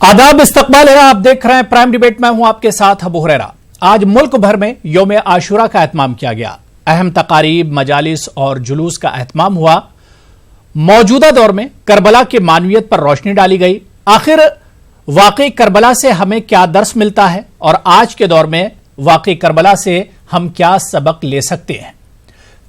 आदाब, इस्तकबाल है। आप देख रहे हैं प्राइम डिबेट। मैं हूं आपके साथ अबू हुरैरा। आज मुल्क भर में यौम आशूरा का एहतमाम किया गया। अहम तकारीब, मजालिस और जुलूस का एहतमाम हुआ। मौजूदा दौर में करबला की मानवियत पर रोशनी डाली गई। आखिर वाकई करबला से हमें क्या दर्स मिलता है और आज के दौर में वाकई करबला से हम क्या सबक ले सकते हैं।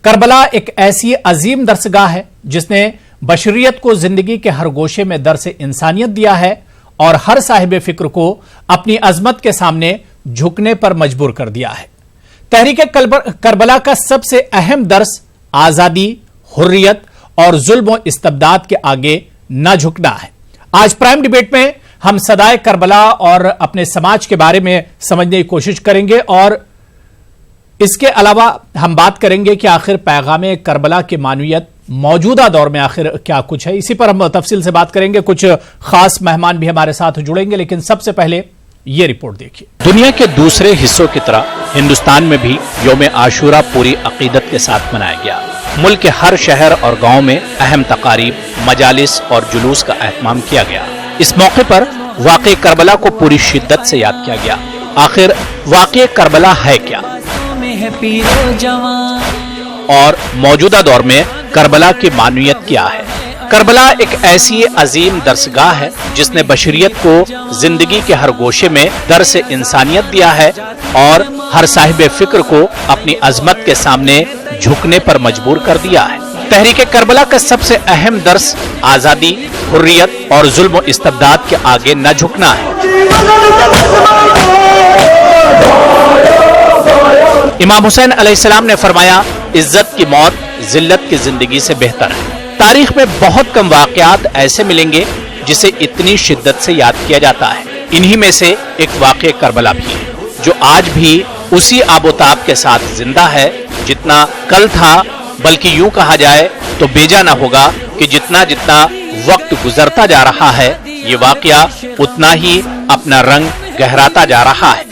करबला एक ऐसी अजीम दरसगाह है जिसने बशरियत को जिंदगी के हर गोशे में दर्स इंसानियत दिया है और हर साहिब फिक्र को अपनी अजमत के सामने झुकने पर मजबूर कर दिया है। तहरीक करबला का सबसे अहम दर्स आजादी, हुर्रियत और जुल्म और इस्तबदाद के आगे न झुकना है। आज प्राइम डिबेट में हम सदाए करबला और अपने समाज के बारे में समझने की कोशिश करेंगे और इसके अलावा हम बात करेंगे कि आखिर पैगाम करबला की मानवियत मौजूदा दौर में आखिर क्या कुछ है। इसी पर हम तफसील से बात करेंगे। कुछ खास मेहमान भी हमारे साथ जुड़ेंगे, लेकिन सबसे पहले ये रिपोर्ट देखिए। दुनिया के दूसरे हिस्सों की तरह हिंदुस्तान में भी यौम आशूरा पूरी अकीदत के साथ मनाया गया। मुल्क के हर शहर और गांव में अहम तकारीब, मजालिस और जुलूस का एहतमाम किया गया। इस मौके पर वाक़े करबला को पूरी शिद्दत से याद किया गया। आखिर वाक़े करबला है क्या और मौजूदा दौर में करबला की मानवियत क्या है। करबला एक ऐसी अजीम दरसगाह है जिसने बशरियत को जिंदगी के हर गोशे में दर्स इंसानियत दिया है और हर साहिब फिक्र को अपनी अजमत के सामने झुकने पर मजबूर कर दिया है। तहरीक करबला का सबसे अहम दर्स आजादी, हुर्रियत और जुल्म और इस्तबदाद के आगे न झुकना है। इमाम हुसैन अलैहिस्सलाम ने फरमाया, इज्जत की मौत जिल्लत की जिंदगी से बेहतर है। तारीख में बहुत कम वाकयात ऐसे मिलेंगे जिसे इतनी शिद्दत से याद किया जाता है। इन्हीं में से एक वाक़े करबला भी है जो आज भी उसी आबोताब के साथ जिंदा है जितना कल था। बल्कि यूं कहा जाए तो बेजा न होगा कि जितना जितना वक्त गुजरता जा रहा है ये वाकया उतना ही अपना रंग गहराता जा रहा है।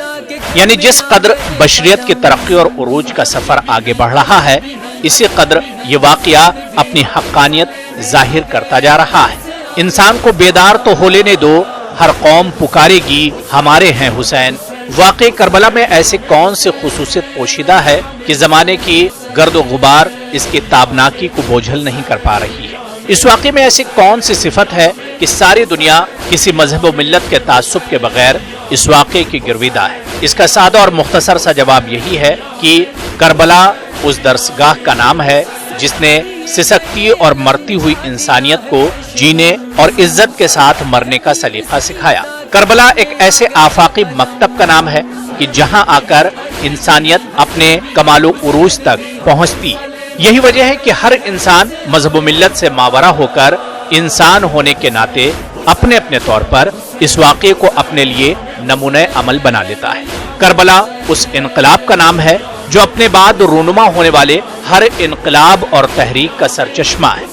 यानी जिस कदर बशरियत की तरक्की और उरूज का सफर आगे बढ़ रहा है, इसी कदर ये वाकया अपनी हक्कानियत जाहिर करता जा रहा है। इंसान को बेदार तो हो लेने दो, हर कौम पुकारेगी हमारे हैं हुसैन। वाक़े करबला में ऐसे कौन से खुसूसियत पोशीदा है कि जमाने की गर्द गुबार इसकी ताबनाकी को बोझल नहीं कर पा रही है। इस वाक़े में ऐसी कौन सी सिफत है कि सारी दुनिया किसी मजहब व मिल्लत के तासुब के बगैर इस वाक़े की गिरविदा है। इसका सादा और मुख्तसर सा जवाब यही है कि करबला उस दरसगाह का नाम है जिसने सिसकती और मरती हुई इंसानियत को जीने और इज्जत के साथ मरने का सलीका सिखाया। करबला एक ऐसे आफाकी मकतब का नाम है कि जहां आकर इंसानियत अपने कमालो उरूज तक पहुंचती है। यही वजह है कि हर इंसान मजहब व मिल्लत से मावरा होकर इंसान होने के नाते अपने अपने तौर पर इस वाक़े को अपने लिए नमूने अमल बना लेता है। करबला उस इनकलाब का नाम है जो अपने बाद रूनुमा होने वाले हर इनकलाब और तहरीक का सरचश्मा है।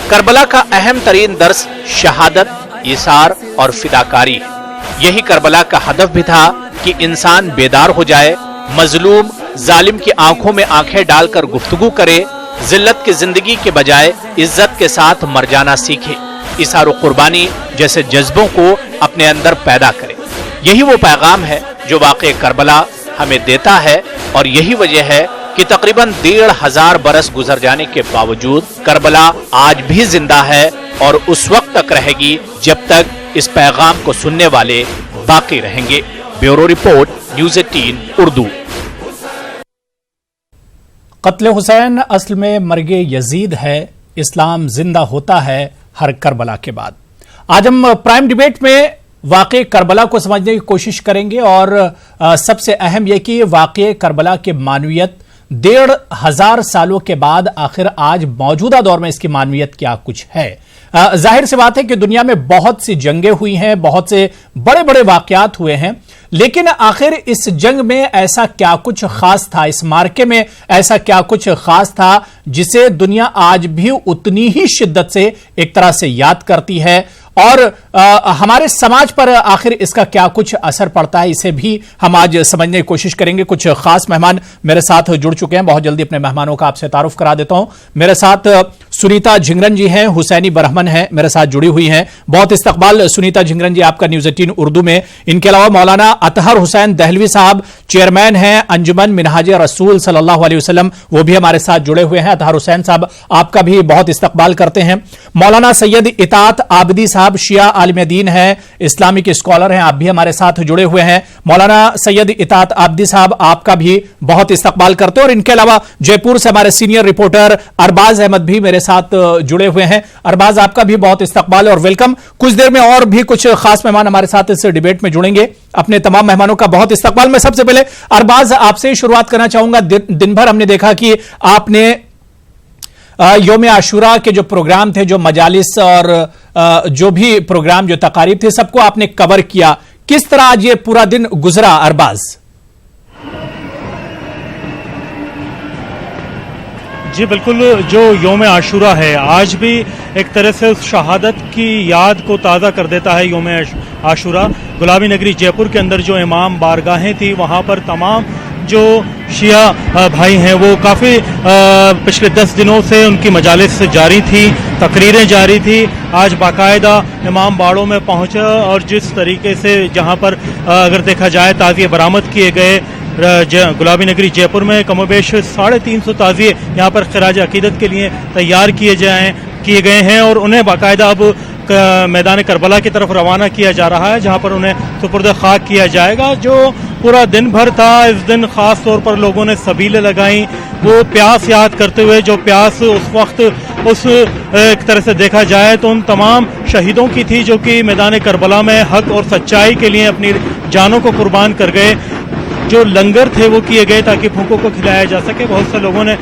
करबला का अहम तरीन दर्स शहादत, इसार और फिदाकारी है। यही करबला का हदफ भी था कि इंसान बेदार हो जाए, मजलूम जालिम की आंखों में आंखें डालकर गुफ्तगू करे, जिल्लत की जिंदगी के बजाय इज्जत के साथ मर जाना सीखे, इसार और कुर्बानी जैसे जज्बों को अपने अंदर पैदा करे। यही वो पैगाम है जो वाक़े करबला हमें देता है और यही वजह है कि तकरीबन 1500 बरस गुजर जाने के बावजूद करबला आज भी जिंदा है और उस वक्त तक रहेगी जब तक इस पैगाम को सुनने वाले बाकी रहेंगे। Bureau report, news 18 Urdu. कत्ल हुसैन असल में मर्गे यजीद है, इस्लाम जिंदा होता है हर करबला के बाद। आज हम प्राइम डिबेट में वाक़े करबला को समझने की कोशिश करेंगे और सबसे अहम यह कि वाक़े करबला की मानवियत 1500 सालों के बाद आखिर आज मौजूदा दौर में इसकी मानवियत क्या कुछ है। जाहिर सी बात है कि दुनिया में बहुत सी जंगें हुई हैं, बहुत से बड़े बड़े वाक़यात हुए हैं, लेकिन आखिर इस जंग में ऐसा क्या कुछ खास था, इस मार्के में ऐसा क्या कुछ खास था जिसे दुनिया आज भी उतनी ही शिद्दत से एक तरह से याद करती है और हमारे समाज पर आखिर इसका क्या कुछ असर पड़ता है, इसे भी हम आज समझने की कोशिश करेंगे। कुछ खास मेहमान मेरे साथ जुड़ चुके हैं। बहुत जल्दी अपने मेहमानों का आपसे तारुफ करा देता हूं। मेरे साथ सुनीता झिंगरन जी हैं, हुसैनी बरहमन हैं, मेरे साथ जुड़ी हुई हैं। बहुत इस्तकबाल सुनीता झिंगरन जी आपका न्यूज़ 18 उर्दू में। इनके अलावा मौलाना अतहर हुसैन दहलवी साहब चेयरमैन हैं अंजुमन मिनहाज रसूल सल्लल्लाहु अलैहि वसल्लम, वो भी हमारे साथ जुड़े हुए हैं। अतहर हुसैन साहब आपका भी बहुत इस्तकबाल करते हैं। मौलाना सैयद इतात आबदी साहब शिया आलिम दीन हैं, इस्लामिक स्कॉलर हैं, आप भी हमारे साथ जुड़े हुए हैं। मौलाना सैयद इतात आबदी साहब आपका भी बहुत इस्तकबाल करते हैं। और इनके अलावा जयपुर से हमारे सीनियर रिपोर्टर अरबाज अहमद भी मेरे साथ जुड़े हुए हैं। अरबाज आपका भी बहुत इस्तकबाल और वेलकम। कुछ देर में और भी कुछ खास मेहमान हमारे साथ इस डिबेट में जुड़ेंगे। अपने तमाम मेहमानों का बहुत इस्तकबाल। मैं सबसे पहले अरबाज आपसे शुरुआत करना चाहूंगा। दिन भर हमने देखा कि आपने यौम आशूरा के जो प्रोग्राम थे, जो मजालिस और जो भी प्रोग्राम, जो तकारीब थे, सबको आपने कवर किया। किस तरह आज ये पूरा दिन गुजरा अरबाज? जी बिल्कुल, जो यौम आशूरा है आज भी एक तरह से उस शहादत की याद को ताज़ा कर देता है। यौम आशूरा गुलाबी नगरी जयपुर के अंदर जो इमाम बारगाहें थी, वहाँ पर तमाम जो शिया भाई हैं वो काफ़ी पिछले 10 दिनों से उनकी मजालिस जारी थी, तकरीरें जारी थी। आज बाकायदा इमाम बाड़ों में पहुँचा और जिस तरीके से जहाँ पर अगर देखा जाए ताज़िए बरामद किए गए, गुलाबी नगरी जयपुर में कमोबेश 350 ताज़िए यहाँ पर खिराज अकीदत के लिए तैयार किए गए हैं और उन्हें बाकायदा अब मैदान करबला की तरफ रवाना किया जा रहा है, जहाँ पर उन्हें सुपुर्द खाक किया जाएगा। जो पूरा दिन भर था, इस दिन खास तौर पर लोगों ने सबीलें लगाई, वो प्यास याद करते हुए, जो प्यास उस वक्त उस एक तरह से देखा जाए तो उन तमाम शहीदों की थी जो कि मैदान करबला में हक और सच्चाई के लिए अपनी जानों को कुर्बान कर गए। जो लंगर थे वो किए गए ताकि भूखों को खिलाया जा सके। बहुत से लोगों ने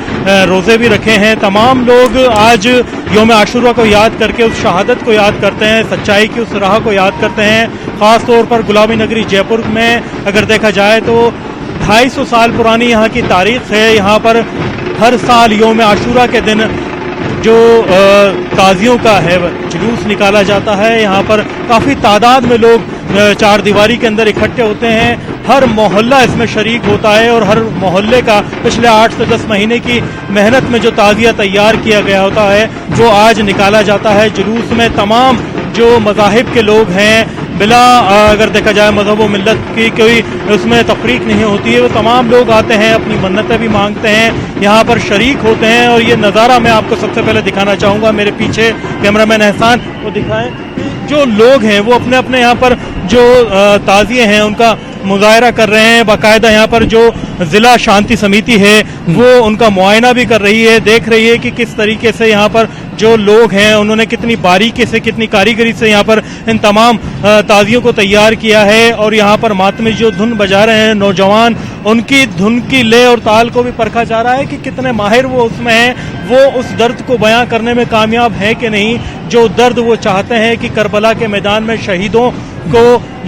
रोज़े भी रखे हैं। तमाम लोग आज यौम आशूरा को याद करके उस शहादत को याद करते हैं, सच्चाई की उस राह को याद करते हैं। ख़ास तौर पर गुलाबी नगरी जयपुर में अगर देखा जाए तो 250 साल पुरानी यहाँ की तारीख़ है। यहाँ पर हर साल यौम आशूरा के दिन जो ताज़ियों का है जुलूस निकाला जाता है। यहाँ पर काफ़ी तादाद में लोग चार दीवारी के अंदर इकट्ठे होते हैं। हर मोहल्ला इसमें शरीक होता है और हर मोहल्ले का पिछले 8 से 10 महीने की मेहनत में जो ताज़िया तैयार किया गया होता है वो आज निकाला जाता है। जुलूस में तमाम जो मज़ाहिब के लोग हैं, बिला अगर देखा जाए मज़हब व मिल्लत की कोई उसमें तफरीक नहीं होती है, वो तमाम लोग आते हैं, अपनी मन्नतें भी मांगते हैं, यहाँ पर शरीक होते हैं। और ये नज़ारा मैं आपको सबसे पहले दिखाना चाहूँगा। मेरे पीछे कैमरामैन एहसान वो दिखाएं। जो लोग हैं वो अपने अपने यहाँ पर जो ताज़िए हैं उनका मुज़ाहरा कर रहे हैं। बाकायदा यहाँ पर जो ज़िला शांति समिति है वो उनका मुआयना भी कर रही है, देख रही है कि किस तरीके से यहाँ पर जो लोग हैं उन्होंने कितनी बारीकी से, कितनी कारीगरी से यहाँ पर इन तमाम ताज़ियों को तैयार किया है। और यहाँ पर मातमी जो धुन बजा रहे हैं नौजवान, उनकी धुन की ले और ताल को भी परखा जा रहा है कि कितने माहिर वो उसमें हैं, वो उस दर्द को बयां करने में कामयाब हैं कि नहीं। जो दर्द वो चाहते हैं कि करबला के मैदान में शहीदों को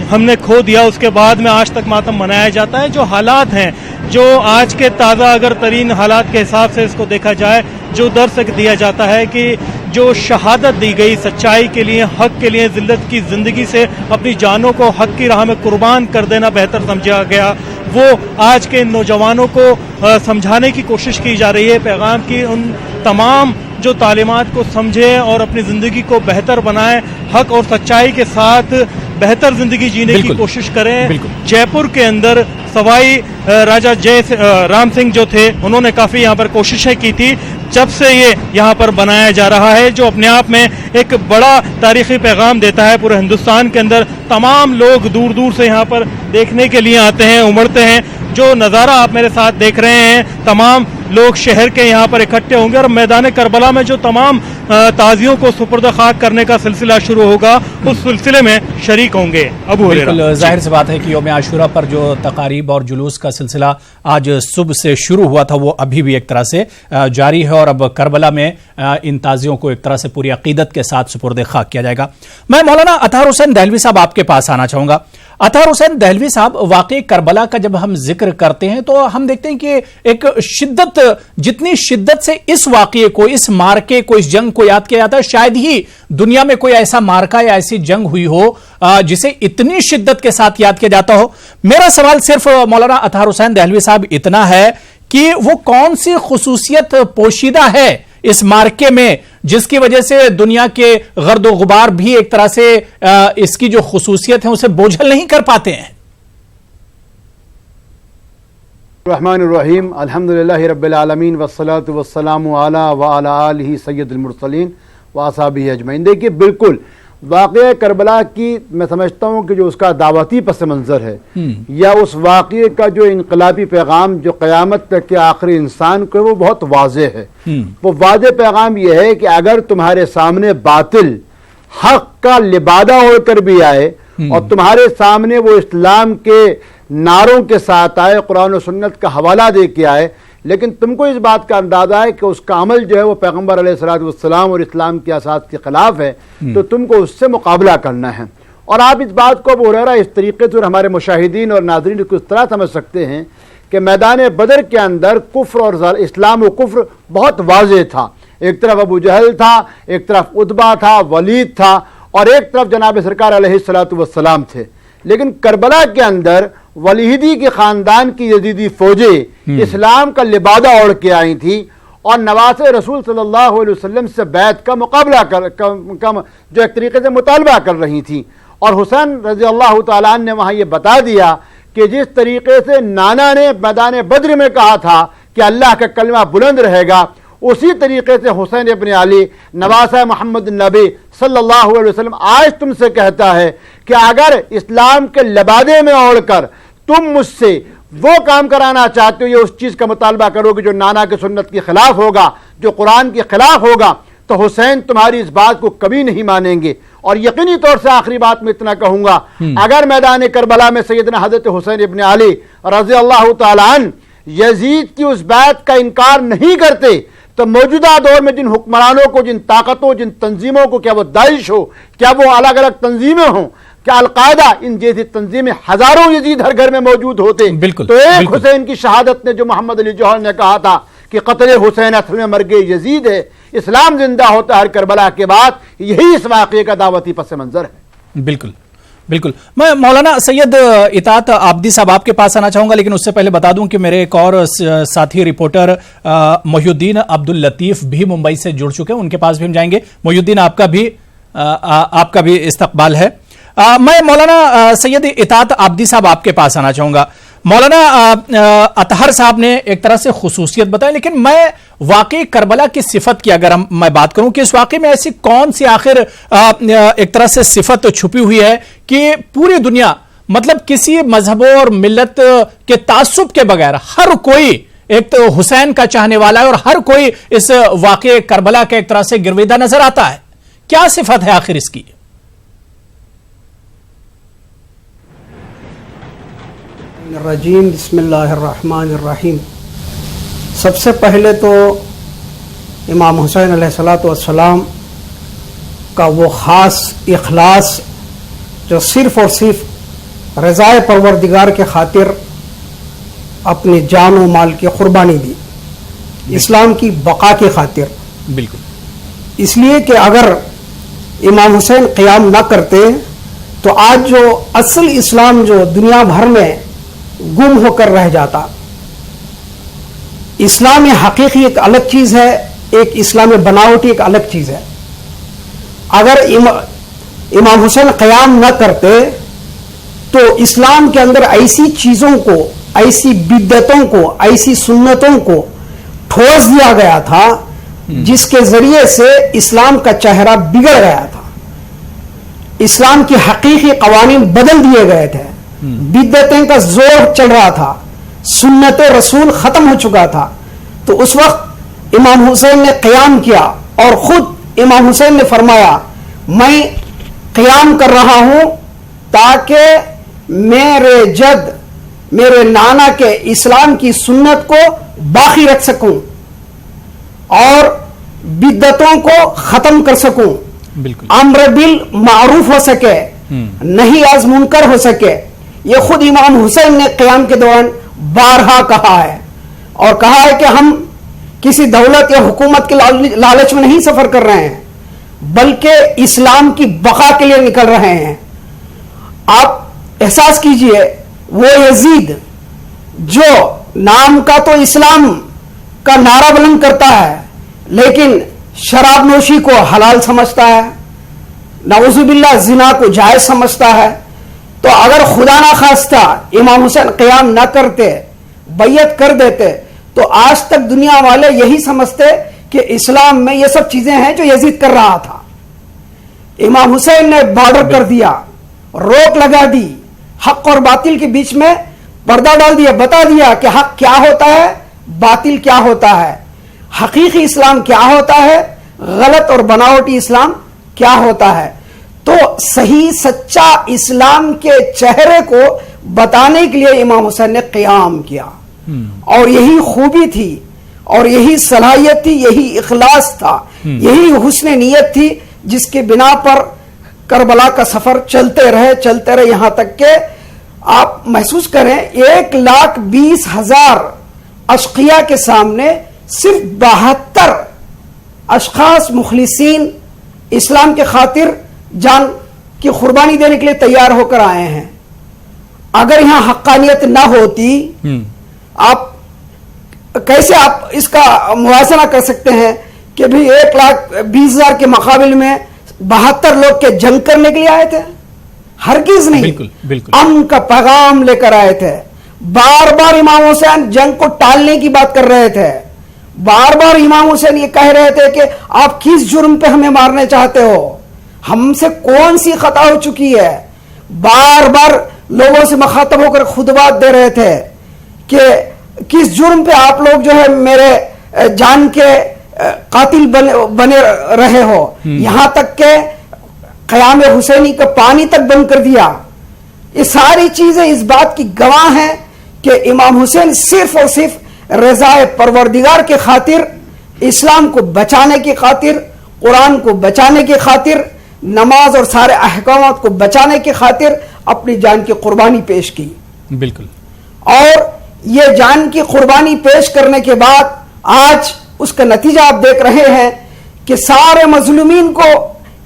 हमने खो दिया, उसके बाद में आज तक मातम मनाया जाता है। जो हालात हैं, जो आज के ताज़ा अगर तरीन हालात के हिसाब से इसको देखा जाए, जो दर्द दिया जाता है कि जो शहादत दी गई सच्चाई के लिए, हक के लिए, जिल्लत की ज़िंदगी से अपनी जानों को हक की राह में कुर्बान कर देना बेहतर समझा गया, वो आज के नौजवानों को समझाने की कोशिश की जा रही है। पैगाम की उन तमाम जो तालीमात को समझें और अपनी ज़िंदगी को बेहतर बनाएं, हक और सच्चाई के साथ बेहतर ज़िंदगी जीने की कोशिश करें। जयपुर के अंदर सवाई राजा राम सिंह जो थे उन्होंने काफ़ी यहाँ पर कोशिशें की थी जब से ये यहाँ पर बनाया जा रहा है, जो अपने आप में एक बड़ा तारीख़ी पैगाम देता है। पूरे हिंदुस्तान के अंदर तमाम लोग दूर दूर से यहाँ पर देखने के लिए आते हैं, उमड़ते हैं। जो नज़ारा आप मेरे साथ देख रहे हैं, तमाम लोग शहर के यहाँ पर इकट्ठे होंगे और मैदान करबला में जो तमाम ताज़ियों को सुपुर्द खाक करने का सिलसिला शुरू होगा, उस सिलसिले में शरीक होंगे। अबू हुरैरा, जाहिर सी बात है कि यौम आशूरा पर जो तकारीब और जुलूस का सिलसिला आज सुबह से शुरू हुआ था वो अभी भी एक तरह से जारी है और अब करबला में इन ताज़ियों को एक तरह से पूरी अकीदत के साथ सुपुर्द खाक किया जाएगा। मैं मौलाना अतहर हुसैन दहलवी साहब आपके पास आना चाहूँगा। अतहर हुसैन दहलवी साहब, वाकई करबला का जब हम जिक्र करते हैं तो हम देखते हैं कि एक शिद्दत, जितनी शिद्दत से इस वाकये को, इस मार्के को, इस जंग को याद किया जाता है, शायद ही दुनिया में कोई ऐसा मार्का या ऐसी जंग हुई हो जिसे इतनी शिद्दत के साथ याद किया जाता हो। मेरा सवाल सिर्फ मौलाना अतहर हुसैन दहलवी साहब इतना है कि वो कौन सी खुसूसियत पोशीदा है इस मार्के में جس کی وجہ سے دنیا کے گرد و غبار بھی ایک طرح سے اس کی جو خصوصیت ہے اسے بوجھل نہیں کر پاتے ہیں؟ الرحمن الرحیم، الحمدللہ رب العالمین والصلاة والسلام علی آلہ سید المرسلین واصحابہ اجمعین۔ دیکھیے بالکل واقعہ کربلا کی میں سمجھتا ہوں کہ جو اس کا دعوتی پس منظر ہے یا اس واقعے کا جو انقلابی پیغام جو قیامت تک کے آخری انسان کو وہ بہت واضح ہے۔ وہ واضح پیغام یہ ہے کہ اگر تمہارے سامنے باطل حق کا لبادہ اوڑھ کر بھی آئے اور تمہارے سامنے وہ اسلام کے نعروں کے ساتھ آئے، قرآن و سنت کا حوالہ دے کے آئے، لیکن تم کو اس بات کا اندازہ ہے کہ اس کا عمل جو ہے وہ پیغمبر علیہ الصلوۃ والسلام اور اسلام کی اساس کے خلاف ہے، تو تم کو اس سے مقابلہ کرنا ہے۔ اور آپ اس بات کو ابو ہریرہ اس طریقے سے اور ہمارے مشاہدین اور ناظرین کو اس طرح سمجھ سکتے ہیں کہ میدان بدر کے اندر کفر اور اسلام و کفر بہت واضح تھا۔ ایک طرف ابو جہل تھا، ایک طرف عتبہ تھا، ولید تھا، اور ایک طرف جناب سرکار علیہ الصلوۃ والسلام تھے۔ لیکن کربلا کے اندر ولیدی کے خاندان کی یزیدی فوجیں اسلام کا لبادہ اوڑھ کے آئی تھیں اور نواز رسول صلی اللہ علیہ وسلم سے بیعت کا مقابلہ جو ایک طریقے سے مطالبہ کر رہی تھیں۔ اور حسین رضی اللہ تعالیٰ عنہ نے وہاں یہ بتا دیا کہ جس طریقے سے نانا نے میدان بدر میں کہا تھا کہ اللہ کا کلمہ بلند رہے گا، اسی طریقے سے حسین ابن علی نواسہ محمد النبی صلی اللہ علیہ وسلم آج تم سے کہتا ہے کہ اگر اسلام کے لبادے میں اوڑھ کر تم مجھ سے وہ کام کرانا چاہتے ہو یا اس چیز کا مطالبہ کرو کہ جو نانا کے سنت کے خلاف ہوگا، جو قرآن کے خلاف ہوگا، تو حسین تمہاری اس بات کو کبھی نہیں مانیں گے۔ اور یقینی طور سے آخری بات میں اتنا کہوں گا، اگر میدان کربلا میں سیدنا حضرت حسین ابن علی رضی اللہ تعالیٰ عنہ یزید کی اس بیعت کا انکار نہیں کرتے تو موجودہ دور میں جن حکمرانوں کو، جن طاقتوں، جن تنظیموں کو، کیا وہ داعش ہو، کیا وہ الگ الگ تنظیمیں ہوں، کیا القاعدہ، ان جیسی تنظیمیں ہزاروں یزید ہر گھر میں موجود ہوتے، تو ایک حسین کی شہادت نے جو محمد علی جوہر نے کہا تھا کہ قتل حسین اصل میں مرگ یزید ہے، اسلام زندہ ہوتا ہر کربلا کے بعد، یہی اس واقعے کا دعوتی پس منظر ہے۔ بالکل بالکل۔ میں مولانا سید اطاعت عابدی صاحب آپ کے پاس آنا چاہوں گا، لیکن اس سے پہلے بتا دوں کہ میرے ایک اور ساتھی رپورٹر محی الدین عبد اللطیف بھی ممبئی سے جڑ چکے ہیں، ان کے پاس بھی ہم جائیں گے۔ محی الدین آپ کا بھی استقبال ہے۔ میں مولانا سید اطاعت عابدی صاحب آپ کے پاس آنا چاہوں گا۔ مولانا اطہر صاحب نے ایک طرح سے خصوصیت بتائی، لیکن میں واقعی کربلا کی صفت کی اگر میں بات کروں کہ اس واقعے میں ایسی کون سی آخر ایک طرح سے صفت چھپی ہوئی ہے کہ پوری دنیا مطلب کسی مذہب اور ملت کے تعصب کے بغیر ہر کوئی ایک تو حسین کا چاہنے والا ہے اور ہر کوئی اس واقعے کربلا کے ایک طرح سے گرویدہ نظر آتا ہے؟ کیا صفت ہے آخر اس کی؟ الرجیم، بسم اللہ الرحمن الرحیم۔ سب سے پہلے تو امام حسین علیہ السلام کا وہ خاص اخلاص جو صرف اور صرف رضائے پروردگار کے خاطر اپنی جان و مال کی قربانی دی، اسلام کی بقا کی خاطر۔ بالکل۔ اس لیے کہ اگر امام حسین قیام نہ کرتے تو آج جو اصل اسلام جو دنیا بھر میں گم ہو کر رہ جاتا۔ اسلام حقیقی ایک الگ چیز ہے، ایک اسلام بناوٹی ایک الگ چیز ہے۔ اگر امام حسین قیام نہ کرتے تو اسلام کے اندر ایسی چیزوں کو، ایسی بدعتوں کو، ایسی سنتوں کو ٹھوس دیا گیا تھا جس کے ذریعے سے اسلام کا چہرہ بگڑ گیا تھا، اسلام کی حقیقی قوانین بدل دیے گئے تھے، بدعتیں کا زور چل رہا تھا، سنت رسول ختم ہو چکا تھا۔ تو اس وقت امام حسین نے قیام کیا اور خود امام حسین نے فرمایا میں قیام کر رہا ہوں تاکہ میرے جد، میرے نانا کے اسلام کی سنت کو باقی رکھ سکوں اور بدعتوں کو ختم کر سکوں، امر بالمعروف ہو سکے، نہی از منکر ہو سکے۔ یہ خود امام حسین نے قیام کے دوران بارہا کہا ہے، اور کہا ہے کہ ہم کسی دولت یا حکومت کے لالچ میں نہیں سفر کر رہے ہیں بلکہ اسلام کی بقا کے لیے نکل رہے ہیں۔ آپ احساس کیجئے وہ یزید جو نام کا تو اسلام کا نعرہ بلند کرتا ہے لیکن शराब नोशी को हलाल समझता है, नाउजुबिल्लाह जिना को जायज समझता है। तो अगर खुदा ना खास्ता इमाम हुसैन क़याम ना करते, बैयत कर देते, तो आज तक दुनिया वाले यही समझते कि इस्लाम में ये सब चीजें हैं जो यजीद कर रहा था। इमाम हुसैन ने बॉर्डर कर दिया, रोक लगा दी, हक और बातिल के बीच में पर्दा डाल दिया, बता दिया कि हक क्या होता है, बातिल क्या होता है, हकीकी इस्लाम क्या होता है, गलत और बनावटी इस्लाम क्या होता है। तो सही सच्चा इस्लाम के चेहरे को बताने के लिए इमाम हुसैन ने क़याम किया। और यही खूबी थी और यही सलाहियत थी, यही इखलास था, यही हुस्न नियत थी जिसके बिना पर करबला का सफर चलते रहे यहां तक के आप महसूस करें 1,20,000 अशकिया के सामने सिर्फ 72 अशखास मुखलिसीन इस्लाम के खातिर जान की कुर्बानी देने के लिए तैयार होकर आए हैं। अगर यहां हक्कानियत ना होती, आप कैसे आप इसका मुआवजा कर सकते हैं कि भी 1,20,000 के मुकाबले में 72 लोग के जंग करने के लिए आए थे? हरगिज नहीं। बिल्कुल, बिल्कुल। अमन का पैगाम लेकर आए थे। बार बार इमाम हुसैन जंग को टालने की बात कर रहे थे। बार बार इमाम हुसैन ये कह रहे थे कि आप किस जुर्म पे हमें मारने चाहते हो, हमसे कौन सी खता हो चुकी है। बार बार लोगों से मुखातब होकर खुतबात दे रहे थे कि किस जुर्म पे आप लोग जो है मेरे जान के कातिल बने रहे हो। यहां तक के क़याम हुसैनी का पानी तक बंद कर दिया। ये सारी चीजें इस बात की गवाह हैं कि इमाम हुसैन सिर्फ और सिर्फ रज़ाए परवरदिगार के खातिर, इस्लाम को बचाने की खातिर, कुरान को बचाने की खातिर, नमाज और सारे अहकामात को बचाने की खातिर अपनी जान की कुर्बानी पेश की। बिल्कुल। और ये जान की कुर्बानी पेश करने के बाद आज उसका नतीजा आप देख रहे हैं कि सारे मजलूमीन को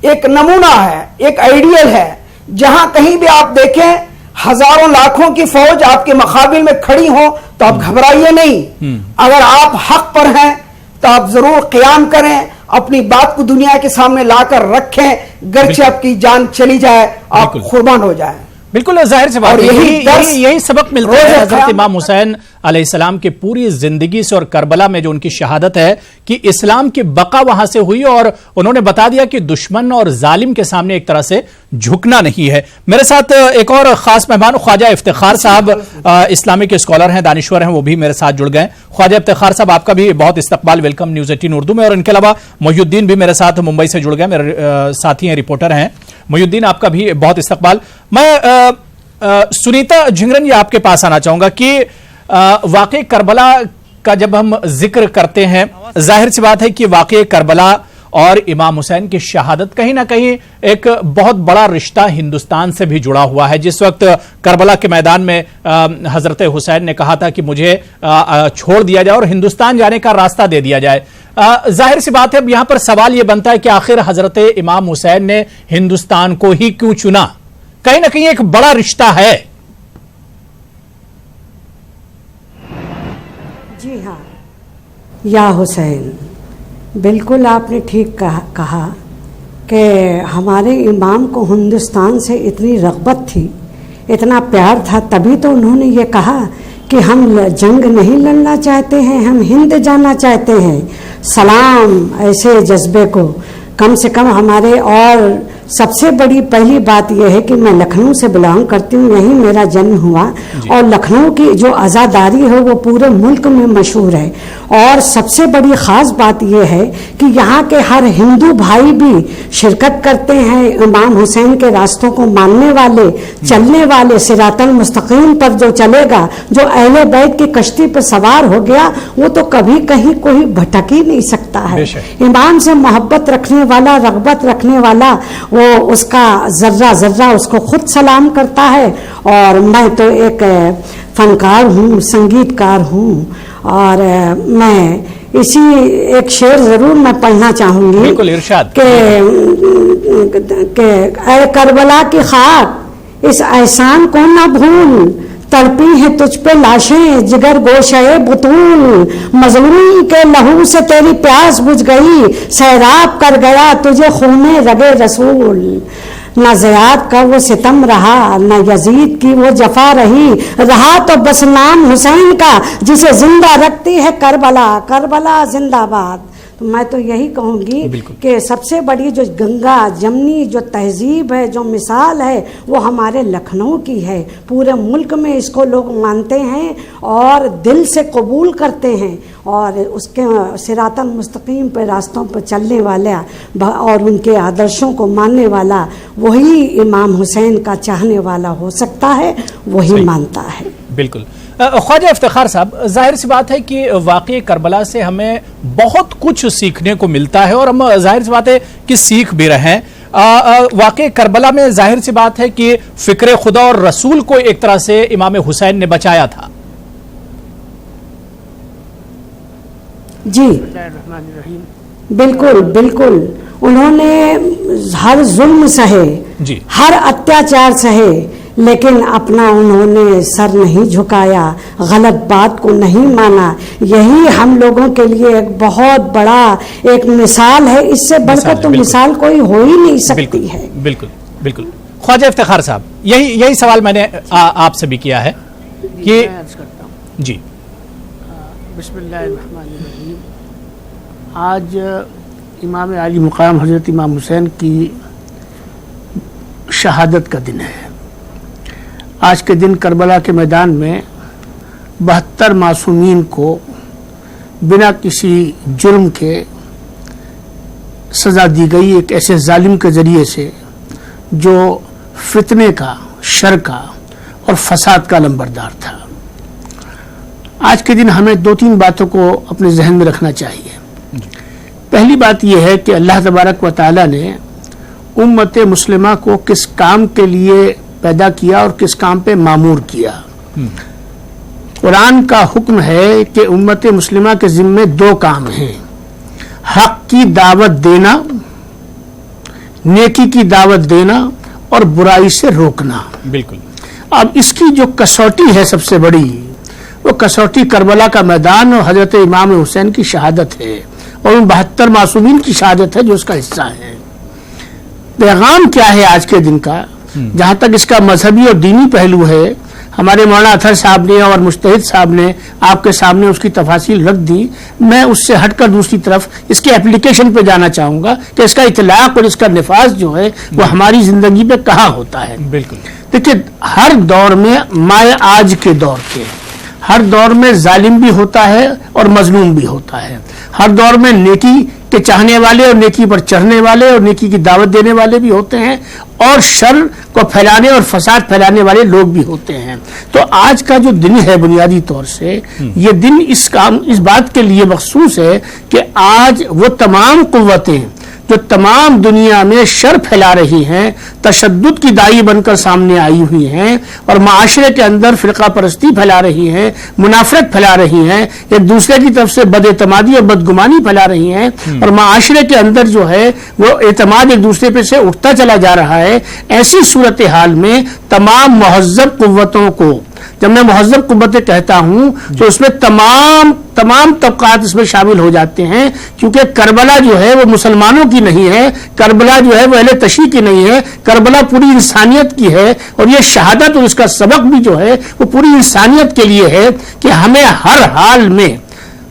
एक नमूना है, एक आइडियल है। जहां कहीं भी आप देखें हजारों लाखों की फौज आपके मुकाबिल में खड़ी हो तो आप घबराइए नहीं। अगर आप हक पर हैं तो आप जरूर क़याम करें, अपनी बात को दुनिया के सामने लाकर रखें, गर्चे आपकी जान चली जाए, आप कुर्बान हो जाए। बिल्कुल जाहिर सी बात है, यही सबक मिलता है हजरत इमाम हुसैन अलैहिस्सलाम की पूरी जिंदगी से और करबला में जो उनकी शहादत है कि इस्लाम की बका वहां से हुई और उन्होंने बता दिया कि दुश्मन और जालिम के सामने एक तरह से झुकना नहीं है। मेरे साथ एक और खास मेहमान ख्वाजा इफ्तिखार साहब, इस्लामिक स्कॉलर हैं, दानिश्वर हैं, वो भी मेरे साथ जुड़ गए। ख्वाजा इफ्तिखार साहब, आपका भी बहुत इस्तकबाल, वेलकम न्यूज़ 18 उर्दू में। और इनके अलावा मोहिउद्दीन भी मेरे साथ मुंबई से जुड़ गए, मेरे साथी हैं, रिपोर्टर हैं। मोहिउद्दीन, आपका भी बहुत इस्तकबाल। मैं सुनीता झिंगरन, ये आपके पास आना चाहूंगा कि वाक़ई करबला का जब हम जिक्र करते हैं, जाहिर सी बात है कि वाक़ई करबला और इमाम हुसैन की शहादत कहीं ना कहीं एक बहुत बड़ा रिश्ता हिंदुस्तान से भी जुड़ा हुआ है। जिस वक्त करबला के मैदान में हजरत हुसैन ने कहा था कि मुझे छोड़ दिया जाए और हिंदुस्तान जाने का रास्ता दे दिया जाए, जाहिर सी बात है अब यहां पर सवाल यह बनता है कि आखिर हजरत इमाम हुसैन ने हिंदुस्तान को ही क्यों चुना? कहीं ना कहीं एक बड़ा रिश्ता है। जी हाँ, या हुसैन, बिल्कुल आपने ठीक कहा कि हमारे इमाम को हिंदुस्तान से इतनी रग़बत थी, इतना प्यार था, तभी तो उन्होंने ये कहा कि हम जंग नहीं लड़ना चाहते हैं, हम हिंद जाना चाहते हैं। सलाम ऐसे जज्बे को कम से कम हमारे। और सबसे बड़ी पहली बात यह है कि मैं लखनऊ से बिलोंग करती हूँ, यहीं मेरा जन्म हुआ और लखनऊ की जो आज़ादारी है वो पूरे मुल्क में मशहूर है। और सबसे बड़ी ख़ास बात यह है कि यहाँ के हर हिंदू भाई भी शिरकत करते हैं। इमाम हुसैन के रास्तों को मानने वाले, चलने वाले, सिरातल मुस्तकीम पर जो चलेगा, जो अहले बैत की कश्ती पर सवार हो गया, वो तो कभी कहीं कोई भटक ही नहीं सकता है। इमाम से मोहब्बत रखने वाला, रग़बत रखने वाला, वो उसका जर्रा जर्रा उसको खुद सलाम करता है। और मैं तो एक फनकार हूँ, संगीतकार हूँ, और मैं इसी एक शेर जरूर मैं पढ़ना चाहूंगी। बिल्कुल, इरशाद। के करबला की खाक, इस एहसान को ना भूल, तड़पी हैं तुझ पे लाशें जिगर गोशे बुतूल, मजलूम के लहू से तेरी प्यास बुझ गई, सैराब कर गया तुझे खूने रगे रसूल। न ज़ियाद का वो सितम रहा न यजीद की वो जफा रही, रहा तो बस नाम हुसैन का जिसे जिंदा रखती है करबला, करबला जिंदाबाद। तो मैं तो यही कहूँगी कि सबसे बड़ी जो गंगा जमनी जो तहजीब है, जो मिसाल है, वो हमारे लखनऊ की है। पूरे मुल्क में इसको लोग मानते हैं और दिल से कबूल करते हैं, और उसके सिरातल मुस्तकीम पे रास्तों पर चलने वाला और उनके आदर्शों को मानने वाला वही इमाम हुसैन का चाहने वाला हो सकता है, वही मानता है। बिल्कुल। ख्वाजा इफ्तिखार साहब, जाहिर सी बात है कि वाक़ई करबला से हमें बहुत कुछ सीखने को मिलता है, और हम जाहिर सी बात है कि सीख भी रहे हैं। वाक़ई करबला में जाहिर सी बात है कि फिक्र खुदा और रसूल को एक तरह से इमाम हुसैन ने बचाया था। जी बिल्कुल बिल्कुल, उन्होंने हर जुल्म सहे, हर अत्याचार सहे, लेकिन अपना उन्होंने सर नहीं झुकाया, गलत बात को नहीं माना। यही हम लोगों के लिए एक बहुत बड़ा एक मिसाल है, इससे बढ़कर तो मिसाल कोई हो ही नहीं सकती है। बिल्कुल बिल्कुल। ख्वाजा इफ्तिखार साहब, यही सवाल मैंने आपसे भी किया है कि जी बिस्मिल्लाहिर्रहमानिर्रहीम। आज इमाम आली मुकाम हज़रत इमाम हुसैन की शहादत का दिन है। आज के दिन करबला के मैदान में 72 मासूमीन को बिना किसी जुर्म के सज़ा दी गई, एक ऐसे जालिम के ज़रिए से जो फितने का, शर का और फसाद का लंबरदार था। आज के दिन हमें 2-3 बातों को अपने जहन में रखना चाहिए। पहली बात यह है कि अल्लाह तबारक व तआला ने उम्मत मुस्लिमा को किस काम के लिए पैदा किया और किस काम पे मामूर किया। कुरान का हुक्म है कि उम्मत मुस्लिमा के जिम्मे 2 काम हैं, हक की दावत देना, नेकी की दावत देना, और बुराई से रोकना। बिल्कुल। अब इसकी जो कसौटी है सबसे बड़ी, वो कसौटी करबला का मैदान और हजरत इमाम हुसैन की शहादत है, और उन 72 मासूमीन की शहादत है जो उसका हिस्सा है। पैगाम क्या है आज के दिन का? जहां तक इसका मजहबी और दीनी पहलू है, हमारे मौलाना अतहर साहब ने और मुज्तहिद साहब ने आपके सामने उसकी तफासिल रख दी। मैं उससे हटकर दूसरी तरफ इसके एप्लीकेशन पे जाना चाहूंगा कि इसका इतलाक और इसका निफाज जो है वो हमारी जिंदगी पे कहाँ होता है। बिल्कुल। देखिए, हर दौर में माए आज के दौर के हर दौर में जालिम भी होता है और मजलूम भी होता है। हर दौर में नेकी के चाहने वाले और नेकी पर चढ़ने वाले और नेकी की दावत देने वाले भी होते हैं, और शर को फैलाने और फसाद फैलाने वाले लोग भी होते हैं। तो आज का जो दिन है बुनियादी तौर से ये दिन इस बात के लिए मखसूस है कि आज वो तमाम कुव्वतें जो तमाम दुनिया में शर फैला रही हैं, तशद्दुद की दाई बनकर सामने आई हुई हैं, और माशरे के अंदर फिरका परस्ती फैला रही हैं, मुनाफरत फैला रही हैं, एक दूसरे की तरफ से बदएतमादी और बदगुमानी फैला रही हैं, और माशरे के अंदर जो है वो एतमाद एक दूसरे पे से उठता चला जा रहा है। ऐसी सूरत हाल में तमाम महज़्ज़ब कुव्वतों को, जब मैं महज़्ज़ब कुव्वतें कहता हूं तो उसमें तमाम तबकात इसमें शामिल हो जाते हैं, क्योंकि करबला जो है वो मुसलमानों की नहीं है, करबला जो है वो अहले तशी की नहीं है, करबला पूरी इंसानियत की है। और ये शहादत और इसका सबक भी जो है वो पूरी इंसानियत के लिए है कि हमें हर हाल में,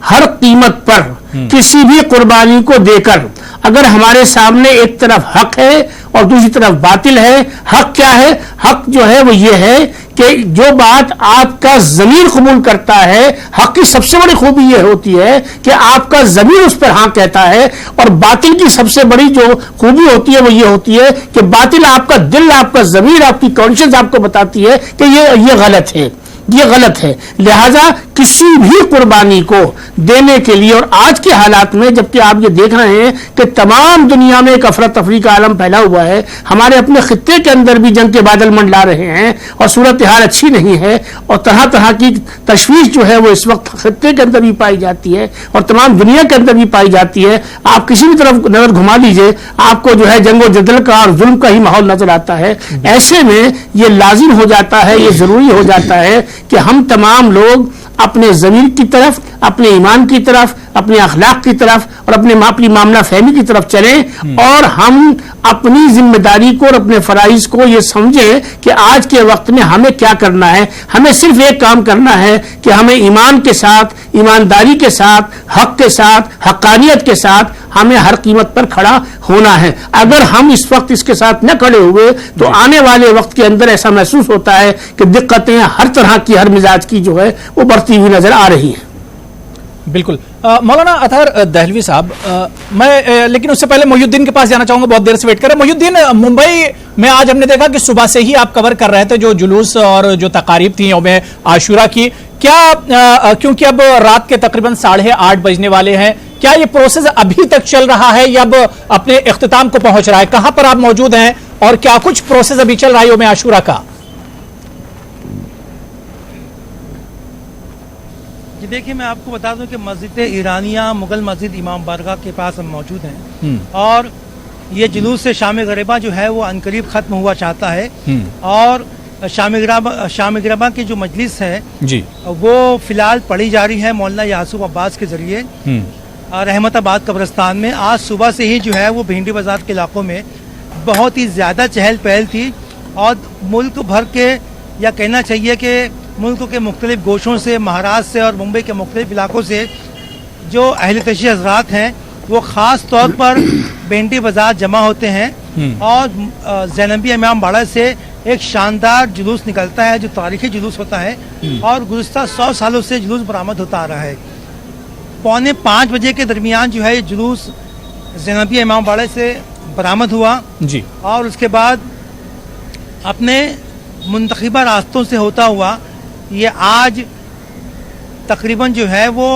हर कीमत पर, किसी भी कुर्बानी को देकर, अगर हमारे सामने एक तरफ हक है और दूसरी तरफ बातिल है, हक क्या है? हक जो है वो ये है कि जो बात आपका ज़मीर कबूल करता है, हक की सबसे बड़ी खूबी ये होती है कि आपका ज़मीर उस पर हाँ कहता है, और बातिल की सबसे बड़ी जो खूबी होती है वो ये होती है कि बातिल आपका दिल, आपका ज़मीर, आपकी कॉन्शियस आपको बताती है कि ये गलत है। یہ غلط ہے. لہذا کسی بھی قربانی کو دینے کے لیے، اور آج کے حالات میں جبکہ آپ یہ دیکھ رہے ہیں کہ تمام دنیا میں ایک افراتفری کا عالم پھیلا ہوا ہے، ہمارے اپنے خطے کے اندر بھی جنگ کے بادل منڈلا رہے ہیں اور صورتحال اچھی نہیں ہے، اور طرح طرح کی تشویش جو ہے وہ اس وقت خطے کے اندر بھی پائی جاتی ہے اور تمام دنیا کے اندر بھی پائی جاتی ہے. آپ کسی بھی طرف نظر گھما لیجئے، آپ کو جو ہے جنگ و جدل کا اور ظلم کا ہی ماحول نظر آتا ہے. ایسے میں یہ لازم ہو جاتا ہے، یہ ضروری ہو جاتا ہے کہ ہم تمام لوگ اپنے ضمیر کی طرف، اپنے ایمان کی طرف، اپنے اخلاق کی طرف اور اپنی معاملہ فہمی کی طرف چلیں، اور ہم اپنی ذمہ داری کو اور اپنے فرائض کو یہ سمجھیں کہ آج کے وقت میں ہمیں کیا کرنا ہے. ہمیں صرف ایک کام کرنا ہے کہ ہمیں ایمان کے ساتھ، ایمانداری کے ساتھ، حق کے ساتھ، حقانیت کے ساتھ ہمیں ہر قیمت پر کھڑا ہونا ہے. اگر ہم اس وقت اس کے ساتھ نہ کھڑے ہوئے تو آنے والے وقت کے اندر ایسا محسوس ہوتا ہے کہ دقتیں ہر طرح کی، ہر مزاج کی جو ہے وہ بڑھتی ہوئی نظر آ رہی ہیں. بالکل. مولانا اطہر دہلوی صاحب، میں لیکن اس سے پہلے محی الدین کے پاس جانا چاہوں گا، بہت دیر سے ویٹ کر رہے ہیں. محی الدین، ممبئی میں آج ہم نے دیکھا کہ صبح سے ہی آپ کور کر رہے تھے جو جلوس اور جو تقاریب تھیں یوم عاشورہ کی، کیا کیونکہ اب رات کے تقریباً 8:30 بجنے والے ہیں، کیا یہ پروسیس ابھی تک چل رہا ہے یا اب اپنے اختتام کو پہنچ رہا ہے؟ کہاں پر آپ موجود ہیں اور کیا کچھ پروسیس ابھی چل رہا ہے یوم عاشورہ کا؟ جی دیکھیے، میں آپ کو بتا دوں کہ مسجد ایرانیہ مغل مسجد امام بارگاہ کے پاس ہم موجود ہیں، اور یہ جلوس سے شام غریبہ جو ہے وہ عنقریب ختم ہوا چاہتا ہے، اور شام غریبہ کی جو مجلس ہے جی وہ فی الحال پڑھی جا رہی ہے مولانا یعصوب عباس کے ذریعے رحمت آباد قبرستان میں. آج صبح سے ہی جو ہے وہ بھنڈی بازار کے علاقوں میں بہت ہی زیادہ چہل پہل تھی، اور ملک بھر کے، یا کہنا چاہیے کہ ملک کے مختلف گوشوں سے، مہاراشٹر سے اور ممبئی کے مختلف علاقوں سے جو اہل تشیع حضرات ہیں وہ خاص طور پر بھنڈی بازار جمع ہوتے ہیں، اور زینبی امام باڑہ سے ایک شاندار جلوس نکلتا ہے جو تاریخی جلوس ہوتا ہے، اور گزشتہ 100 سالوں سے جلوس برآمد ہوتا آ رہا ہے. 4:45 بجے کے درمیان جو ہے یہ جلوس زینبی امام باڑہ سے برآمد ہوا جی، اور اس کے بعد اپنے منتخبہ راستوں سے ہوتا ہوا یہ آج تقریباً جو ہے وہ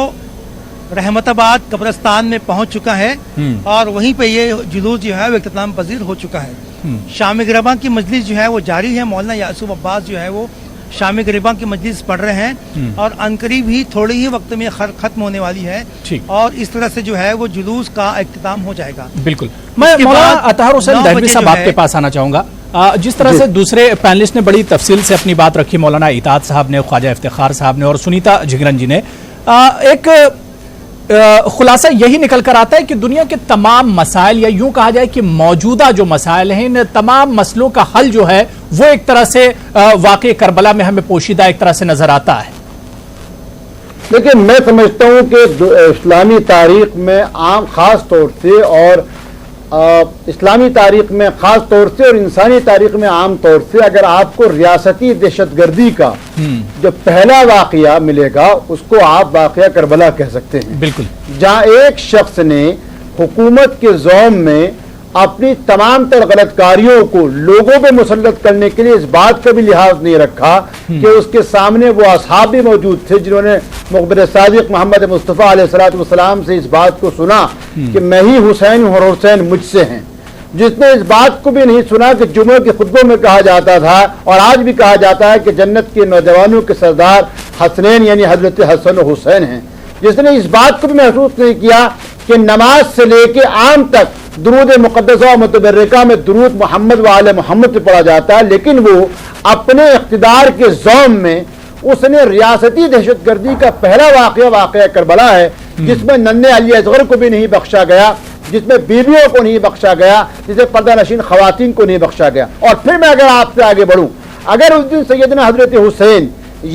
رحمت آباد قبرستان میں پہنچ چکا ہے، اور وہیں پہ یہ جلوس جو ہے وہ اختتام پذیر ہو چکا ہے. شام غریبہ کی مجلس جو ہے وہ جاری ہے، مولانا یعصوب عباس جو ہے وہ شام غریبہ کی مجلس پڑھ رہے ہیں، اور عنقریب ہی تھوڑے ہی وقت میں ختم ہونے والی ہے، اور اس طرح سے جو ہے وہ جلوس کا اختتام ہو جائے گا. بالکل. میں مولانا اطہر حسین دہلوی صاحب آپ کے پاس آنا چاہوں گا. جس طرح سے دوسرے پینلسٹ نے بڑی تفصیل سے اپنی بات رکھی، مولانا اطاعت صاحب نے، خواجہ افتخار صاحب نے اور سنیتا جگرن جی نے، ایک خلاصہ یہی نکل کر آتا ہے کہ دنیا کے تمام مسائل، یا یوں کہا جائے کہ موجودہ جو مسائل ہیں، ان تمام مسئلوں کا حل جو ہے وہ ایک طرح سے واقع کربلا میں ہمیں پوشیدہ ایک طرح سے نظر آتا ہے. لیکن میں سمجھتا ہوں کہ اسلامی تاریخ میں عام خاص طور سے، اور اسلامی تاریخ میں خاص طور سے اور انسانی تاریخ میں عام طور سے، اگر آپ کو ریاستی دہشت گردی کا جو پہلا واقعہ ملے گا اس کو آپ واقعہ کربلا کہہ سکتے ہیں. بالکل. جہاں ایک شخص نے حکومت کے زوم میں اپنی تمام تر غلط کاریوں کو لوگوں پہ مسلط کرنے کے لیے اس بات کا بھی لحاظ نہیں رکھا کہ اس کے سامنے وہ اصحاب بھی موجود تھے جنہوں نے مخبر صادق محمد مصطفیٰ علیہ الصلوۃ والسلام سے اس بات کو سنا کہ میں ہی حسین ہوں اور حسین مجھ سے ہیں. جس نے اس بات کو بھی نہیں سنا کہ جمعہ کے خطبوں میں کہا جاتا تھا اور آج بھی کہا جاتا ہے کہ جنت کے نوجوانوں کے سردار حسنین یعنی حضرت حسن و حسین ہیں. جس نے اس بات کو بھی محسوس نہیں کیا کہ نماز سے لے کے عام تک درود مقدسہ و متبرکہ میں درود محمد و آل محمد سے پڑھا جاتا ہے، لیکن وہ اپنے اقتدار کے زوم میں اس نے ریاستی دہشت گردی کا پہلا واقعہ کربلا ہے، جس میں ننھے علی اصغر کو بھی نہیں بخشا گیا، جس میں بیویوں کو نہیں بخشا گیا، جس میں پردہ نشین خواتین کو نہیں بخشا گیا. اور پھر میں اگر آپ سے آگے بڑھوں، اگر اس دن سیدنا حضرت حسین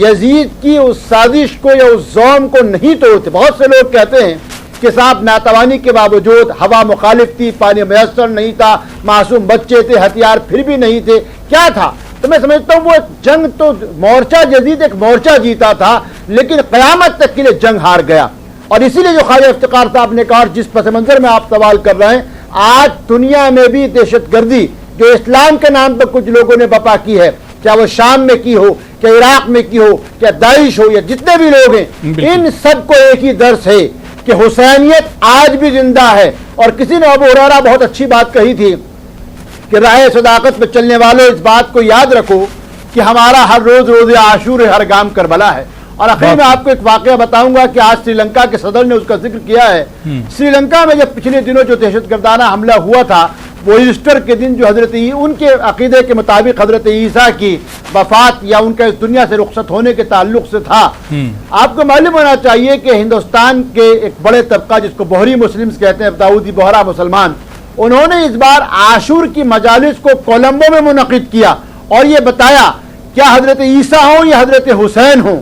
یزید کی اس سازش کو یا اس زوم کو نہیں توڑتے، بہت سے لوگ کہتے ہیں کہ صاحب ناتوانی کے باوجود ہوا مخالف تھی، پانی میسر نہیں تھا، معصوم بچے تھے، ہتھیار پھر بھی نہیں تھے، کیا تھا؟ تو میں سمجھتا ہوں وہ جنگ تو مورچہ یزید ایک مورچہ جیتا تھا، لیکن قیامت تک کے لیے جنگ ہار گیا. اور اسی لیے جو خواجہ افتخار صاحب نے کہا، جس پس منظر میں آپ سوال کر رہے ہیں، آج دنیا میں بھی دہشت گردی جو اسلام کے نام پر کچھ لوگوں نے بپا کی ہے، چاہے وہ شام میں کی ہو کہ عراق میں کی ہو یا داعش ہو یا جتنے بھی لوگ ہیں، ان سب کو ایک ہی درس ہے کہ حسینیت آج بھی زندہ ہے. اور کسی نے ابو ہریرہ بہت اچھی بات کہی تھی کہ راہ صداقت پہ چلنے والوں اس بات کو یاد رکھو کہ ہمارا ہر روز روز عاشور ہے، ہر گام کربلا ہے. اور آخر میں آپ کو ایک واقعہ بتاؤں گا کہ آج سری لنکا کے صدر نے اس کا ذکر کیا ہے. سری لنکا میں جب پچھلے دنوں جو دہشت گردانہ حملہ ہوا تھا، وہ ایسٹر کے دن جو ان کے عقیدے کے مطابق حضرت عیسیٰ کی وفات یا ان کا اس دنیا سے رخصت ہونے کے تعلق سے تھا. آپ کو معلوم ہونا چاہیے کہ ہندوستان کے ایک بڑے طبقہ جس کو بوہری مسلمز کہتے ہیں، داؤدی بوہرا مسلمان، انہوں نے اس بار عاشور کی مجالس کو کولمبو میں منعقد کیا اور یہ بتایا کیا حضرت عیسیٰ ہوں یا حضرت حسین ہوں،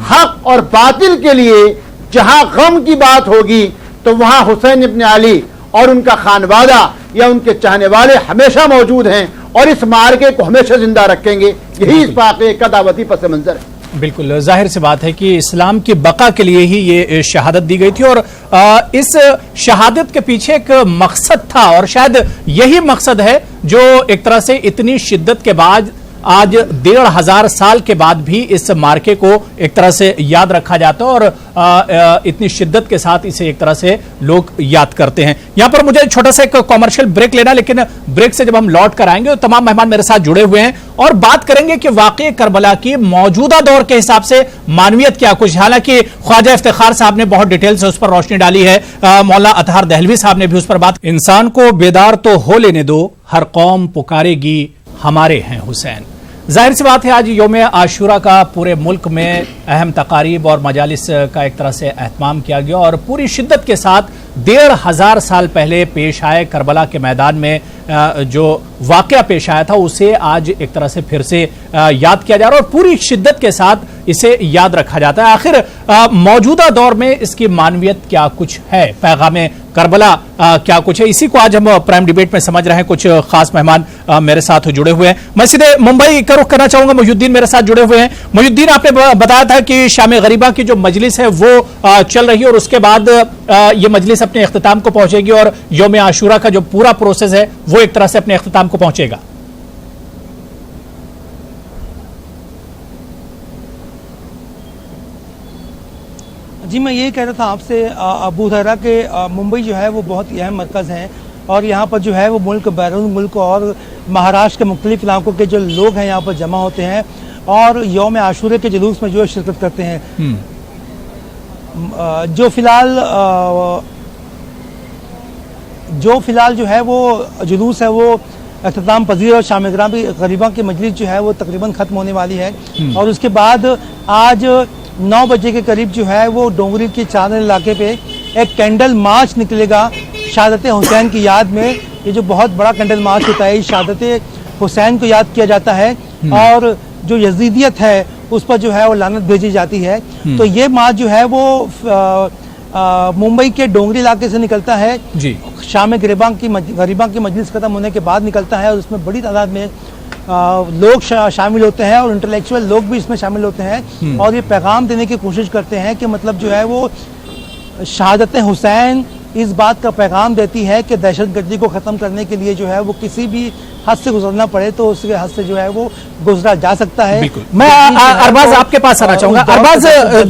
حق اور باطل کے لیے جہاں غم کی بات ہوگی تو وہاں حسین ابن علی اور ان کا خانوادہ یا ان کے چاہنے والے ہمیشہ موجود ہیں اور اس معرکے کو ہمیشہ زندہ رکھیں گے. یہی اس واقعے کا دعوتی پس منظر ہے. بالکل ظاہر سی بات ہے کہ اسلام کی بقا کے لیے ہی یہ شہادت دی گئی تھی اور اس شہادت کے پیچھے ایک مقصد تھا اور شاید یہی مقصد ہے جو ایک طرح سے اتنی شدت کے بعد آج 1500 سال کے بعد بھی اس مارکے کو ایک طرح سے یاد رکھا جاتا ہے اور اتنی شدت کے ساتھ اسے ایک طرح سے لوگ یاد کرتے ہیں. یہاں پر مجھے چھوٹا سا ایک کامرشل بریک لینا، لیکن بریک سے جب ہم لوٹ کر آئیں گے تو تمام مہمان میرے ساتھ جڑے ہوئے ہیں اور بات کریں گے کہ واقعہ کربلا کی موجودہ دور کے حساب سے معنویت کیا کچھ. حالانکہ خواجہ افتخار صاحب نے بہت ڈیٹیل سے اس پر روشنی ڈالی ہے، مولانا اطہار دہلوی صاحب نے بھی اس پر بات. انسان کو بیدار تو ہو لینے دو، ہر قوم پکارے گی ہمارے ہیں حسین. ظاہر سی بات ہے آج یوم عاشورہ کا پورے ملک میں اہم تقاریب اور مجالس کا ایک طرح سے اہتمام کیا گیا اور پوری شدت کے ساتھ 1500 سال پہلے پیش آئے کربلا کے میدان میں جو واقعہ پیش آیا تھا اسے آج ایک طرح سے پھر سے یاد کیا جا رہا ہے اور پوری شدت کے ساتھ اسے یاد رکھا جاتا ہے. آخر موجودہ دور میں اس کی معنویت کیا کچھ ہے، پیغام کربلا کیا کچھ ہے، اسی کو آج ہم پرائم ڈیبیٹ میں سمجھ رہے ہیں. کچھ خاص مہمان میرے ساتھ جڑے ہوئے ہیں. میں سیدھے ممبئی کا رخ کرنا چاہوں گا، محی الدین میرے ساتھ جڑے ہوئے ہیں. محی الدین، آپ نے بتایا تھا کہ شام غریبہ کی جو مجلس ہے وہ چل رہی ہے اور اس کے بعد یہ مجلس اپنے اختتام کو پہنچے گی اور یوم عاشورہ کا جو پورا پروسیس ہے وہ ایک طرح سے اپنے اختتام کو پہنچے گا. جی میں یہی کہہ رہا تھا آپ سے ابو ہریرہ کہ ممبئی جو ہے وہ بہت ہی اہم مرکز ہے اور یہاں پر جو ہے وہ ملک بیرون ملک اور مہاراشٹر کے مختلف علاقوں کے جو لوگ ہیں یہاں پر جمع ہوتے ہیں اور یوم عاشورہ کے جلوس میں جو ہے شرکت کرتے ہیں. جو فی الحال جو ہے وہ جلوس ہے وہ اختتام پذیر اور شام غریبہ کی مجلس جو ہے وہ تقریباً ختم ہونے والی ہے اور اس کے بعد آج 9 بجے کے قریب جو ہے وہ ڈونگری کے چاندن علاقے پہ ایک کینڈل مارچ نکلے گا شہادت حسین کی یاد میں. یہ جو بہت بڑا کینڈل مارچ ہوتا ہے شہادت حسین کو یاد کیا جاتا ہے اور جو یزیدیت ہے اس پر جو ہے وہ لعنت بھیجی جاتی ہے. تو یہ مارچ جو ہے وہ ممبئی کے ڈونگری علاقے سے نکلتا ہے جی، شام غریبہ کی مجلس ختم ہونے کے بعد نکلتا ہے اور اس میں بڑی تعداد میں لوگ شامل ہوتے ہیں اور انٹلیکچوئل لوگ بھی اس میں شامل ہوتے ہیں اور یہ پیغام دینے کی کوشش کرتے ہیں کہ مطلب جو ہے وہ شہادت حسین اس بات کا پیغام دیتی ہے کہ دہشت گردی کو ختم کرنے کے لیے جو ہے وہ کسی بھی حد سے گزرنا پڑے تو اس کے حد سے جو ہے وہ گزرا جا سکتا ہے. میں ارباز آپ کے پاس آنا چاہوں گا. ارباز،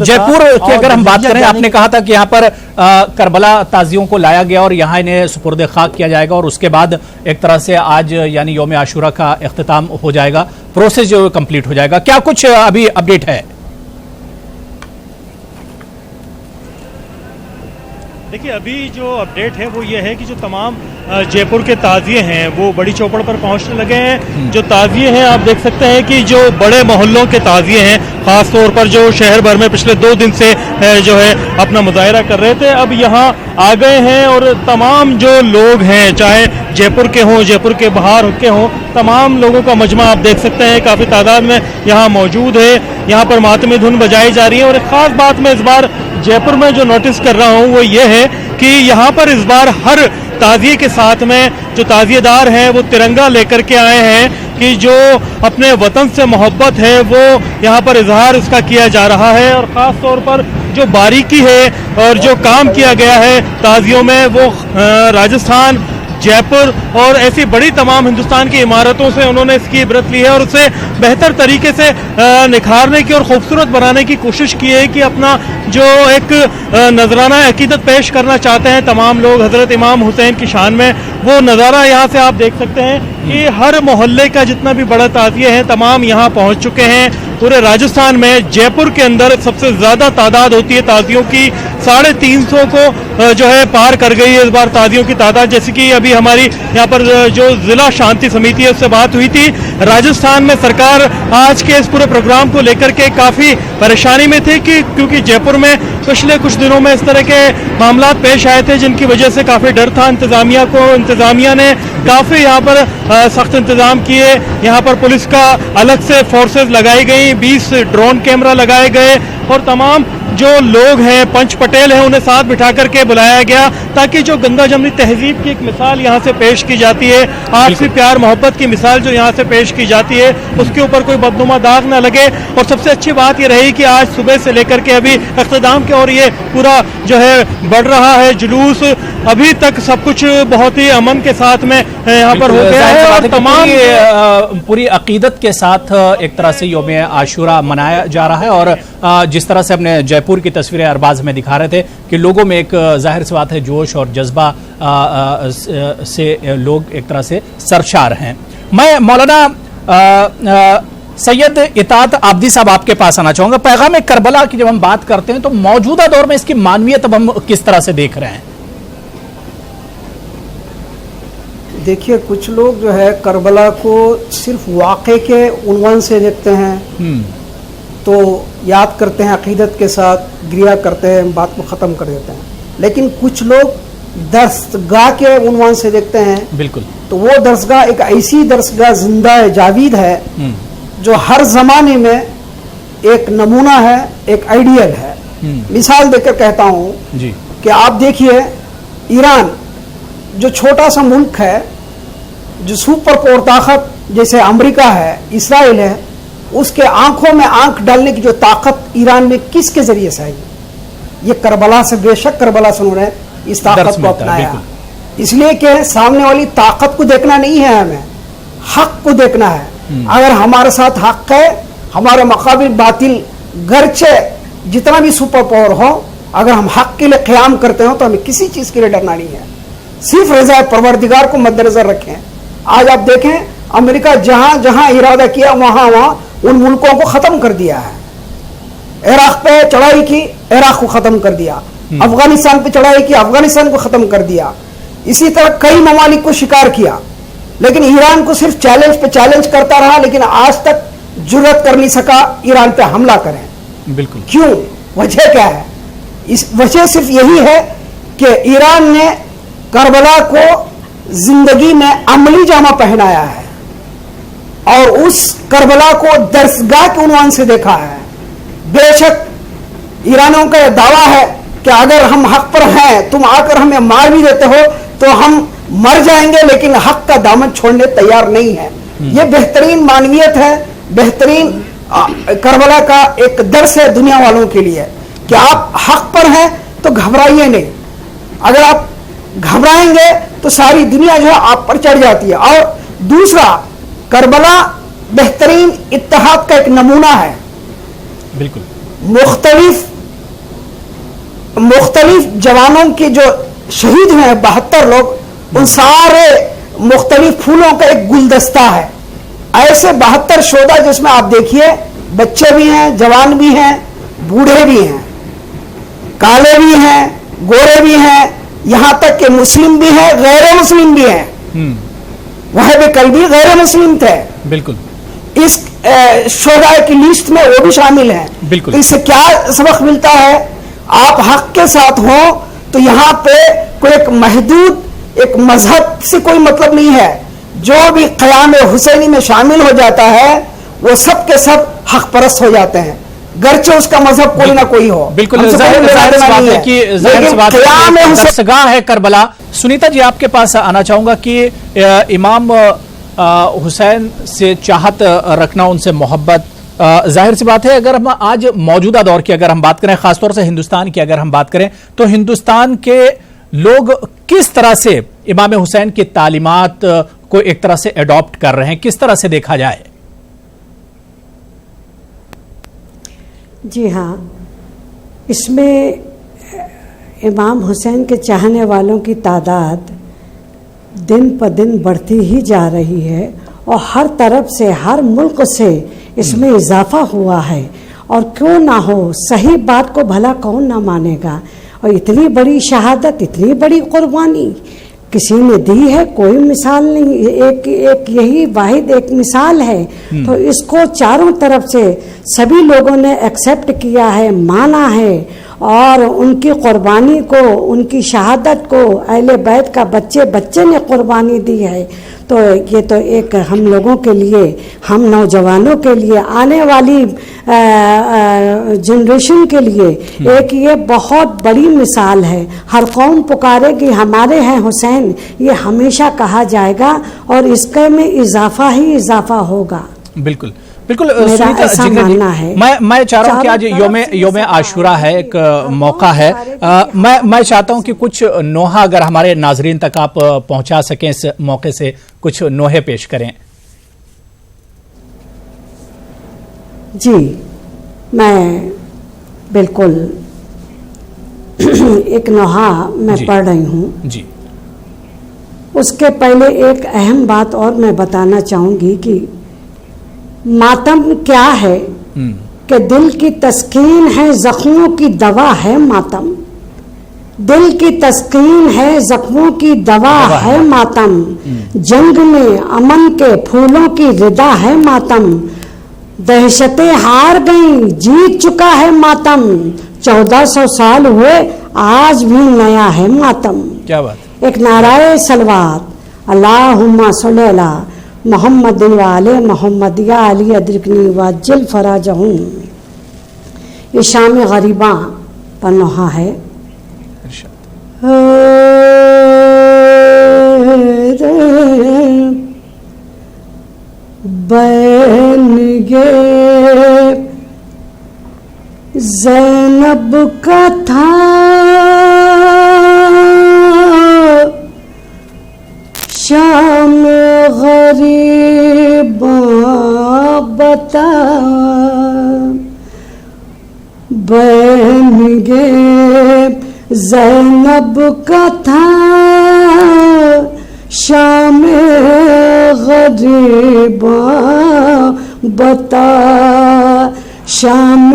جے پور کی اگر ہم بات کریں، آپ نے کہا تھا کہ یہاں پر کربلا تازیوں کو لایا گیا اور یہاں انہیں سپرد خاک کیا جائے گا اور اس کے بعد ایک طرح سے آج یعنی یوم عاشورہ کا اختتام ہو جائے گا، پروسیس جو کمپلیٹ ہو جائے گا. کیا کچھ ابھی اپڈیٹ ہے؟ دیکھیے ابھی جو اپڈیٹ ہے وہ یہ ہے کہ جو تمام جے پور کے تعزیے ہیں وہ بڑی چوپڑ پر پہنچنے لگے ہیں. جو تعزیے ہیں آپ دیکھ سکتے ہیں کہ جو بڑے محلوں کے تعزیے ہیں خاص طور پر جو شہر بھر میں پچھلے 2 دن سے جو ہے اپنا مظاہرہ کر رہے تھے اب یہاں آ گئے ہیں اور تمام جو لوگ ہیں چاہے جے پور کے ہوں جے پور کے باہر کے ہوں تمام لوگوں کا مجمع آپ دیکھ سکتے ہیں کافی تعداد میں یہاں موجود ہے. یہاں پر ماتمی دھن بجائی جا رہی ہے اور ایک خاص بات میں اس بار جے پور میں جو نوٹس کر رہا ہوں وہ یہ ہے کہ یہاں پر اس بار ہر تعزیے کے ساتھ میں جو تعزیے دار ہیں وہ ترنگا لے کر کے آئے ہیں کہ جو اپنے وطن سے محبت ہے وہ یہاں پر اظہار اس کا کیا جا رہا ہے. اور خاص طور پر جو باریکی ہے اور جو کام کیا گیا ہے تعزیوں میں وہ راجستھان जयपुर और ऐसी बड़ी तमाम हिंदुस्तान की इमारतों से उन्होंने इसकी इबरत ली है और उसे बेहतर तरीके से निखारने की और खूबसूरत बनाने की कोशिश की है कि अपना जो एक नजराना अकीदत पेश करना चाहते हैं तमाम लोग हजरत इमाम हुसैन की शान में, वो नज़ारा यहाँ से आप देख सकते हैं कि हर मोहल्ले का जितना भी बड़ा ताज़िया है तमाम यहाँ पहुँच चुके हैं। पूरे राजस्थान में जयपुर के अंदर सबसे ज़्यादा तादाद होती है ताज़ियों की, 350 को जो है पार कर गई है इस बार ताज़ियों की तादाद। जैसे कि अभी हमारी यहाँ पर जो जिला शांति समिति है उससे बात हुई थी, राजस्थान में सरकार आज के इस पूरे प्रोग्राम को लेकर के काफ़ी परेशानी में थी कि क्योंकि जयपुर में पिछले कुछ दिनों में इस तरह के मामला पेश आए थे जिनकी वजह से काफ़ी डर था इंतज़ामिया ने काफ़ी यहाँ पर सख्त इंतज़ाम किए। यहाँ पर पुलिस का अलग से फोर्सेस लगाई गई, 20 ड्रोन कैमरा लगाए गए और तमाम जो लोग हैं पंच पटेल हैं उन्हें साथ बिठा करके बुलाया गया ताकि जो गंगा जमनी तहजीब की एक मिसाल यहाँ से पेश की जाती है, आपसी प्यार मोहब्बत की मिसाल जो यहाँ से पेश की जाती है उसके ऊपर कोई बदनुमा दाग न लगे। और सबसे अच्छी बात ये रही कि आज सुबह से लेकर के अभी इख्तिताम के और ये पूरा जो है बढ़ रहा है जुलूस, अभी तक सब कुछ बहुत ही अमन के साथ में यहाँ पर हो गया है और तमाम पूरी अकीदत के साथ एक तरह से यौम आशूरा मनाया जा रहा है। और जिस तरह से अपने जयपुर की तस्वीरें अरबाज में दिखा रहे थे कि लोगों में एक जाहिर सी बात है जोश और जज्बा से लोग एक तरह से सरशार हैं। मैं मौलाना सैयद इतात आबदी साहब आपके पास आना चाहूंगा। पैगाम करबला की जब हम बात करते हैं तो मौजूदा दौर में इसकी मानवियत अब हम किस तरह से देख रहे हैं? देखिए, कुछ लोग जो है करबला को सिर्फ वाक़े के उन्वान से देखते हैं, तो याद करते हैं अकीदत के साथ, गिरिया करते हैं, बात को ख़त्म कर देते हैं। लेकिन कुछ लोग दरसगाह के उन्वान से देखते हैं। बिल्कुल। तो वो दरसगाह एक ऐसी दरसगाह जिंदा जावीद है जो हर जमाने में एक नमूना है, एक आइडियल है। मिसाल देकर कहता हूँ कि आप देखिए ईरान जो छोटा सा मुल्क है, जो सुपर पावर ताकत जैसे अमेरिका है, इसराइल है, उसके आंखों में आंख डालने की जो ताकत ईरान में किसके जरिए से आई? ये करबला से, बेशक करबला से उन्होंने इस ताकत को अपनाया। इसलिए कि सामने वाली ताकत को देखना नहीं है, हमें हक को देखना है। अगर हमारे साथ हक है, हमारे मुकाबिल बातिल गर्चे जितना भी सुपर पावर हो, अगर हम हक के लिए क़याम करते हो तो हमें किसी चीज के लिए डरना नहीं है। सिर्फ रज़ा परवरदिगार को मद्देनजर रखें। आज आप देखें अमेरिका जहां जहां इरादा किया वहां वहां उन मुल्कों को खत्म कर दिया है। इराक पे चढ़ाई की, इराक को खत्म कर दिया। अफगानिस्तान पे चढ़ाई की, अफगानिस्तान को खत्म कर दिया। इसी तरह कई ममालिक को शिकार किया, लेकिन ईरान को सिर्फ चैलेंज पे चैलेंज करता रहा, लेकिन आज तक जुर्रत कर नहीं सका ईरान पे हमला करें। बिल्कुल। क्यों? वजह क्या है? इस वजह सिर्फ यही है कि ईरान ने करबला को जिंदगी में अमली जामा पहनाया है और उस करबला को दरसगाह के उन्वान से देखा है। बेशक ईरानियों का यह दावा है कि अगर हम हक पर हैं, तुम आकर हमें मार भी देते हो तो हम मर जाएंगे, लेकिन हक का दामन छोड़ने तैयार नहीं है। ये बेहतरीन मानवियत है, बेहतरीन करबला का एक दर्स है दुनिया वालों के लिए कि आप हक पर हैं तो घबराइए नहीं। अगर आप घबराएंगे तो सारी दुनिया जो है आप पर चढ़ जाती है। और दूसरा, करबला बेहतरीन इत्तेहाद का एक नमूना है। बिल्कुल। मुख्तलिफ जवानों के जो शहीद हुए हैं 72 लोग, उन सारे मुख्तलिफ फूलों का एक गुलदस्ता है। ऐसे 72 शोधा जिसमें आप देखिए बच्चे भी हैं, जवान भी हैं, बूढ़े भी हैं, काले भी हैं, गोरे भी हैं, यहां तक कि मुस्लिम भी हैं, गैर मुस्लिम भी हैं। वह भी कल भी गैर मुस्लिम थे। बिल्कुल। इस शोधा की लिस्ट में वो भी शामिल हैं। बिल्कुल। तो इससे क्या सबक मिलता है? आप हक के साथ हो तो यहाँ पे कोई एक महदूद एक मजहब से कोई मतलब नहीं है। जो भी क़याम हुसैनी में शामिल हो जाता है वो सब के सब हक परस्त हो जाते हैं, गरचे उसका दरसगाह कोई ना कोई हो। बिल्कुल। दरसगाह है करबला। सुनीता जी, आपके पास आना चाहूंगा कि इमाम हुसैन से चाहत रखना, उनसे मोहब्बत, जाहिर सी बात है अगर हम आज मौजूदा दौर की अगर हम बात करें, खासतौर से हिंदुस्तान की अगर हम बात करें, तो हिंदुस्तान के लोग किस तरह से इमाम हुसैन की तालीमात को एक तरह से एडॉप्ट कर रहे हैं, किस तरह से देखा जाए? जी हाँ, इसमें इमाम हुसैन के चाहने वालों की तादाद दिन प दिन बढ़ती ही जा रही है और हर तरफ से, हर मुल्क से इसमें इजाफा हुआ है। और क्यों ना हो, सही बात को भला कौन ना मानेगा। और इतनी बड़ी शहादत, इतनी बड़ी कुर्बानी किसी ने दी है, कोई मिसाल नहीं, एक यही वाहिद एक मिसाल है। तो इसको चारों तरफ से सभी लोगों ने एक्सेप्ट किया है, माना है और उनकी कुर्बानी को, उनकी शहादत को अहले बैत का बच्चे बच्चे ने कुर्बानी दी है। तो ये तो एक हम लोगों के लिए, हम नौजवानों के लिए, आने वाली जनरेशन के लिए एक ये बहुत बड़ी मिसाल है। हर कौम पुकारेगी हमारे हैं हुसैन, ये हमेशा कहा जाएगा और इसके में इजाफा ही इजाफा होगा। बिल्कुल बिल्कुल। मेरा ऐसा मानना है। मैं चाह रहा हूँ कि आज योम आशूरा है, एक मौका है। मैं चाहता हूँ कि कुछ नोहा अगर हमारे नाजरीन तक आप पहुंचा सकें, इस मौके से कुछ नोहे पेश करें। जी, मैं बिल्कुल एक नोहा मैं पढ़ रही हूँ जी। उसके पहले एक अहम बात और मैं बताना चाहूंगी कि मातम क्या है कि दिल की तस्कीन है, जख्मों की दवा है मातम। दिल की तस्कीन है, जख्मों की दवा है मातम। जंग में अमन के फूलों की रिदा है मातम। दहशतें हार गई, जीत चुका है मातम। 1400 साल हुए, आज भी नया है मातम। क्या बात। एक नाराए सलवात, अल्लाहुम्मा सल्ली अला मोहम्मद व आले मोहम्मद या अली अदरिकनी वाजिल फराजहूं। ये शाम गरीबा पर नोहा है। बन गे ज़ैनब का था शाम गरीबा बता। बन गे ज़ैनब का था शाम गरीबा बता। शाम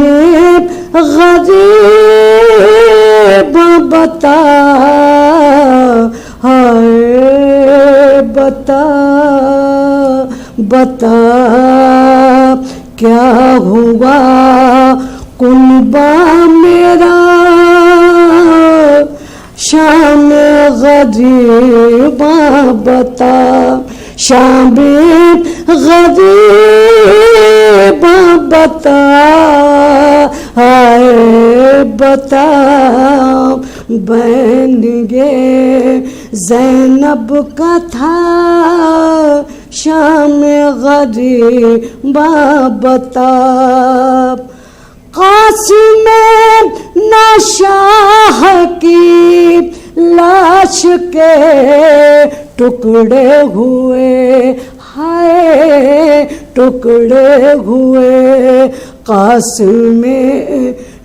गरीबा बता, हाय बता बता क्या हुआ कुनबा मेरा। शाम गरीबा बता, शाम गरीबा बता, हाय बता। बन गे ज़ैनब का था शाम गरीबा बता। कासिम नाशाह की लाश के टुकड़े हुए, हाय टुकड़े हुए। कासिम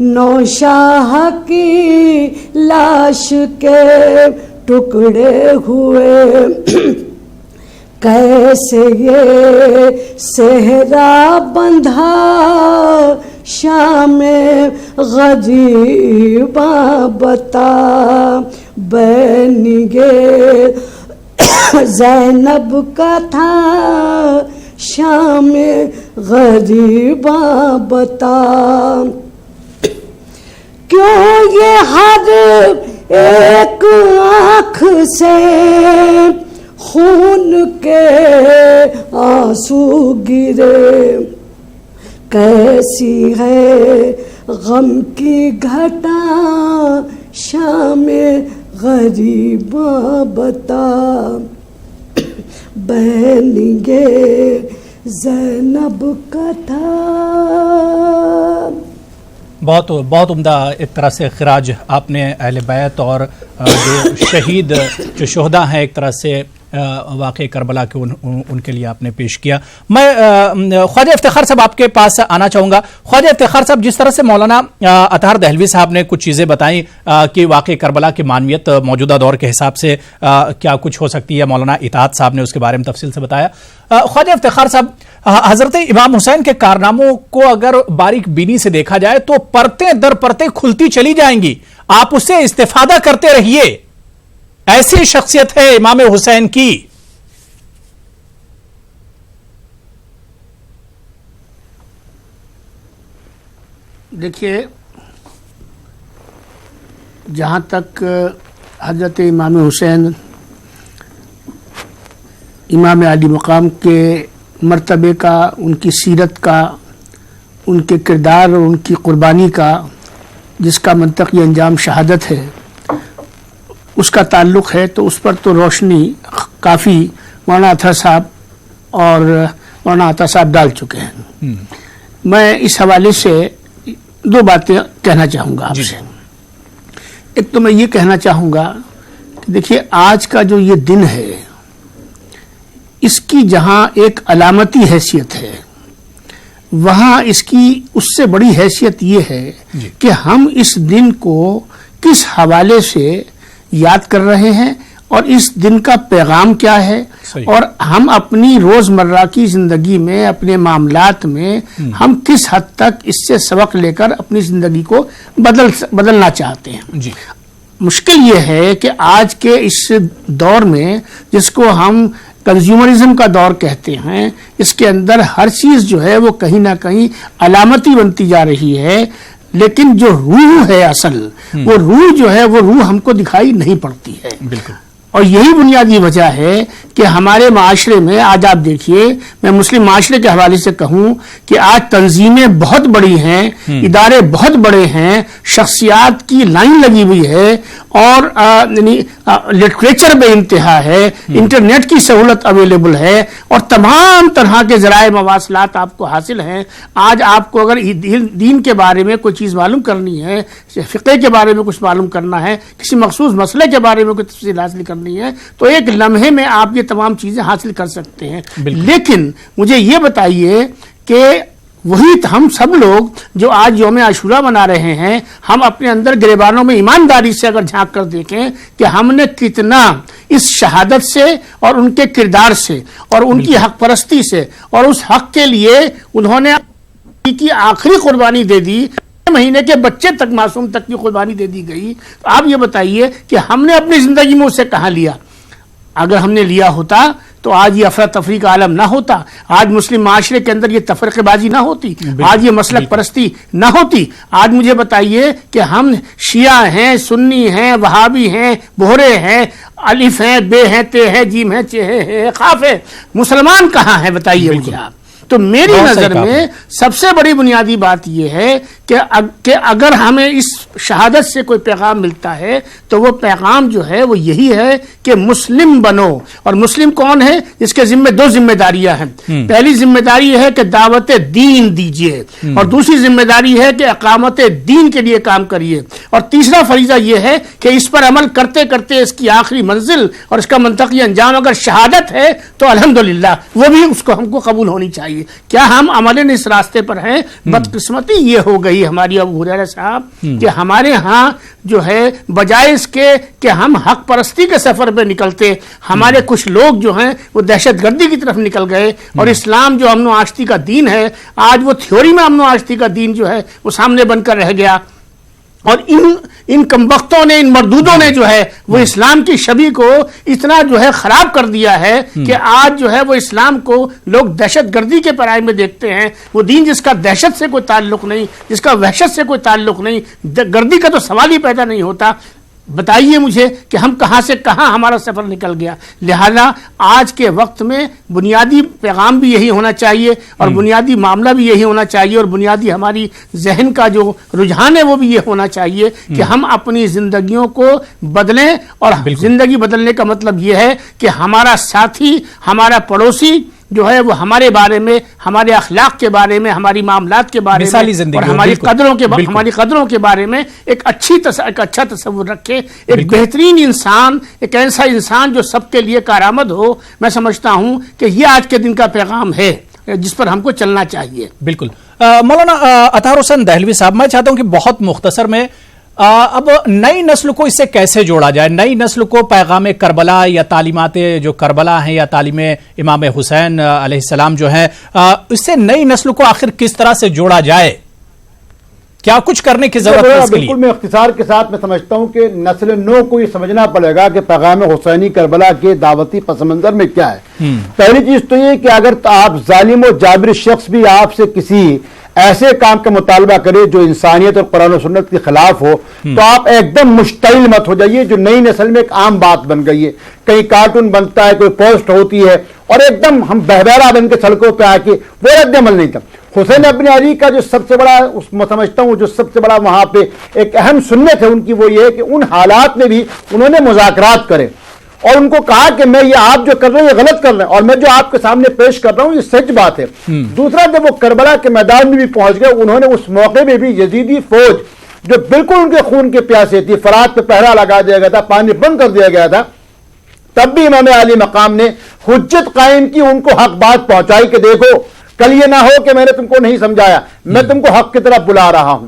नौशाह की लाश के टुकड़े हुए। कैसे ये सेहरा बंधा शाम गरीबा बता। बन गे ज़ैनब का था शाम गरीबा बता। क्यों ये हर एक आँख से खून के आंसू गिरे। कैसी है गम की घटा शाम गरीबा बता। बन गे ज़ैनब का था बहुत बहुत उम्दा एक तरह से खिराज आपने अहले बैत और जो शहीद जो शोहदा हैं एक तरह से वाक़ई करबला के उनके लिए आपने पेश किया। मैं ख्वाजा इफ्तिखार साहब आपके पास आना चाहूँगा। ख्वाजा इफ्तिखार साहब, जिस तरह से मौलाना अतहर दहलवी साहब ने कुछ चीज़ें बताई कि वाक़ई करबला की मानवियत मौजूदा दौर के हिसाब से क्या कुछ हो सकती है, मौलाना इताअत साहब ने उसके बारे में तफसील से बताया। ख्वाजा इफ्तिखार साहब, हजरत इमाम हुसैन के कारनामों को अगर बारीक बीनी से देखा जाए तो परतें दर परतें खुलती चली जाएंगी, आप उससे इस्तेफादा करते रहिए, ऐसी शख्सियत है इमाम हुसैन की। देखिए, जहां तक हजरत इमाम हुसैन इमाम आली मकाम के मर्तबे का, उनकी सीरत का, उनके किरदार और उनकी कुर्बानी का जिसका मंतकी अंजाम शहादत है उसका ताल्लुक़ है, तो उस पर तो रोशनी काफ़ी मौलाना अतहर साहब और मौलाना अता साहब डाल चुके हैं। मैं इस हवाले से दो बातें कहना चाहूँगा आपसे। एक तो मैं ये कहना चाहूँगा कि देखिए, आज का जो ये दिन है इसकी जहाँ एक अलामती हैसियत है, वहाँ इसकी उससे बड़ी हैसियत ये है कि हम इस दिन को किस हवाले से याद कर रहे हैं और इस दिन का पैगाम क्या है, और हम अपनी रोजमर्रा की जिंदगी में, अपने मामलात में हम किस हद तक इससे सबक लेकर अपनी जिंदगी को बदलना चाहते हैं। जी। मुश्किल ये है कि आज के इस दौर में, जिसको हम कंज्यूमरिज्म का दौर कहते हैं, इसके अंदर हर चीज जो है वो कहीं ना कहीं अलामती बनती जा रही है, लेकिन जो रूह है असल, वो रूह जो है वो रूह हमको दिखाई नहीं पड़ती है। बिल्कुल। और यही बुनियादी वजह है कि हमारे माशरे में आज आप देखिए, मैं मुस्लिम माशरे के हवाले से कहूं कि आज तंजीमें बहुत बड़ी हैं, इदारे बहुत बड़े हैं, शख्सियात की लाइन लगी हुई है और लिटरेचर बे इंतहा है, इंटरनेट की सहूलत अवेलेबल है और तमाम तरह के ज़राए मवासलात आपको हासिल हैं। आज आपको अगर दीन के बारे में कोई चीज़ मालूम करनी है, फ़िक़्ह के बारे में कुछ मालूम करना है, किसी मखसूस मसले के बारे में कोई तफसील हासिल करनी है, तो एक लम्हे में आप ये तमाम चीजें हासिल कर सकते हैं। लेकिन मुझे ये बताइए कि वही हम सब लोग जो आज यौम आशूरा मना रहे हैं, हम अपने अंदर गिरबानों में ईमानदारी से अगर झांक कर देखें कि हमने कितना इस शहादत से और उनके किरदार से और उनकी हक परस्ती से और उस हक के लिए उन्होंने की आखिरी कुर्बानी दे दी, महीने के बच्चे तक, मासूम तक की कुर्बानी दे दी गई। तो आप ये बताइए कि हमने अपनी जिंदगी में उसे कहाँ लिया? अगर हमने लिया होता तो आज ये अफरा तफरी का आलम ना होता, आज मुस्लिम माशरे के अंदर ये तफरक़ेबाजी ना होती, आज ये मसलक परस्ती ना होती। आज मुझे बताइए कि हम शिया हैं, सुन्नी हैं, वहाबी हैं, बोहरे हैं, अलिफ हैं, बे हैं, ते हैं, जीम हैं, चे है, खाफ है, मुसलमान कहाँ है बताइए मुझे आप। तो मेरी नजर में सबसे बड़ी बुनियादी बात यह है कि अगर हमें इस शहादत से कोई पैगाम मिलता है तो वो पैगाम जो है वो यही है कि मुस्लिम बनो। और मुस्लिम कौन है? जिसके जिम्मे दो जिम्मेदारियां हैं। पहली जिम्मेदारी है कि दावत दीन दीजिए और दूसरी जिम्मेदारी है कि अकामत दीन के लिए काम करिए, और तीसरा फरीजा यह है कि इस पर अमल करते करते इसकी आखिरी मंजिल और इसका मंतकी अंजाम अगर शहादत है तो अल्हम्दुलिल्लाह वो भी उसको हमको कबूल होनी चाहिए। क्या हम अमलन इस रास्ते पर हैं? बदकिस्मती ये हो गई हमारी अबू हुरैरा साहब कि हमारे यहाँ जो है बजाय इसके कि हम हक परस्ती के सफर पे निकलते, हमारे कुछ लोग जो हैं वो दहशतगर्दी की तरफ निकल गए और इस्लाम जो अमन आश्ती का दीन है, आज वो थ्योरी में अमन आश्ती का दीन जो है वो सामने बनकर रह गया। और इन कमबख्तों ने, इन मरदूदों ने जो है वो इस्लाम की छवि को इतना जो है खराब कर दिया है कि आज जो है वो इस्लाम को लोग दहशतगर्दी के पराये में देखते हैं। वो दीन जिसका दहशत से कोई ताल्लुक नहीं, जिसका वहशत से कोई ताल्लुक नहीं, गर्दी का तो सवाल ही पैदा नहीं होता। बताइए मुझे कि हम कहां से कहां हमारा सफर निकल गया। लिहाजा आज के वक्त में बुनियादी पैगाम भी यही होना चाहिए और बुनियादी मामला भी यही होना चाहिए और बुनियादी हमारी जहन का जो रुझान है वो भी ये होना चाहिए कि हम अपनी जिंदगियों को बदलें। और जिंदगी बदलने का मतलब ये है कि हमारा साथी, हमारा पड़ोसी جو ہے وہ ہمارے بارے میں، ہمارے اخلاق کے بارے میں، ہماری معاملات کے بارے مثالی میں زندگی اور ہو، ہماری بالکل، قدروں کے بارے میں ایک اچھا تصور رکھے، ایک بہترین انسان، ایک ایسا انسان جو سب کے لیے کارآمد ہو. میں سمجھتا ہوں کہ یہ آج کے دن کا پیغام ہے جس پر ہم کو چلنا چاہیے. بالکل. مولانا اطہر حسین دہلوی صاحب، میں چاہتا ہوں کہ بہت مختصر میں اب نئی نسل کو اس سے کیسے جوڑا جائے؟ نئی نسل کو پیغام کربلا یا تعلیمات جو کربلا ہیں یا تعلیم امام حسین علیہ السلام جو ہیں، اس سے نئی نسل کو آخر کس طرح سے جوڑا جائے؟ کیا کچھ کرنے کی ضرورت ہے اس کے لیے؟ بالکل، میں اختصار کے ساتھ میں سمجھتا ہوں کہ نسل نو کو یہ سمجھنا پڑے گا کہ پیغام حسینی کربلا کے دعوتی پس منظر میں کیا ہے. پہلی چیز تو یہ کہ اگر آپ ظالم و جابر شخص بھی آپ سے کسی ایسے کام کا مطالبہ کرے جو انسانیت اور قرآن و سنت کے خلاف ہو تو آپ ایک دم مشتعل مت ہو جائیے، جو نئی نسل میں ایک عام بات بن گئی ہے. کہیں کارٹون بنتا ہے، کوئی پوسٹ ہوتی ہے اور ایک دم ہم بہبہرا بن کے سڑکوں پہ آ کے، وہ رد عمل نہیں تھا. حسین ابن علی کا جو سب سے بڑا، میں سمجھتا ہوں جو سب سے بڑا وہاں پہ ایک اہم سنت ہے ان کی، وہ یہ ہے کہ ان حالات میں بھی انہوں نے مذاکرات کرے اور ان کو کہا کہ میں یہ آپ جو کر رہے ہیں یہ غلط کر رہے ہیں اور میں جو آپ کے سامنے پیش کر رہا ہوں یہ سچ بات ہے. دوسرا، جب وہ کربلا کے میدان میں بھی پہنچ گئے، انہوں نے اس موقع میں بھی یزیدی فوج جو بالکل ان کے خون کے پیاسے تھی، فرات پہ پہرا لگا دیا گیا تھا، پانی بند کر دیا گیا تھا، تب بھی امام علی مقام نے حجت قائم کی، ان کو حق بات پہنچائی کہ دیکھو کل یہ نہ ہو کہ میں نے تم کو نہیں سمجھایا، میں تم کو حق کی طرف بلا رہا ہوں.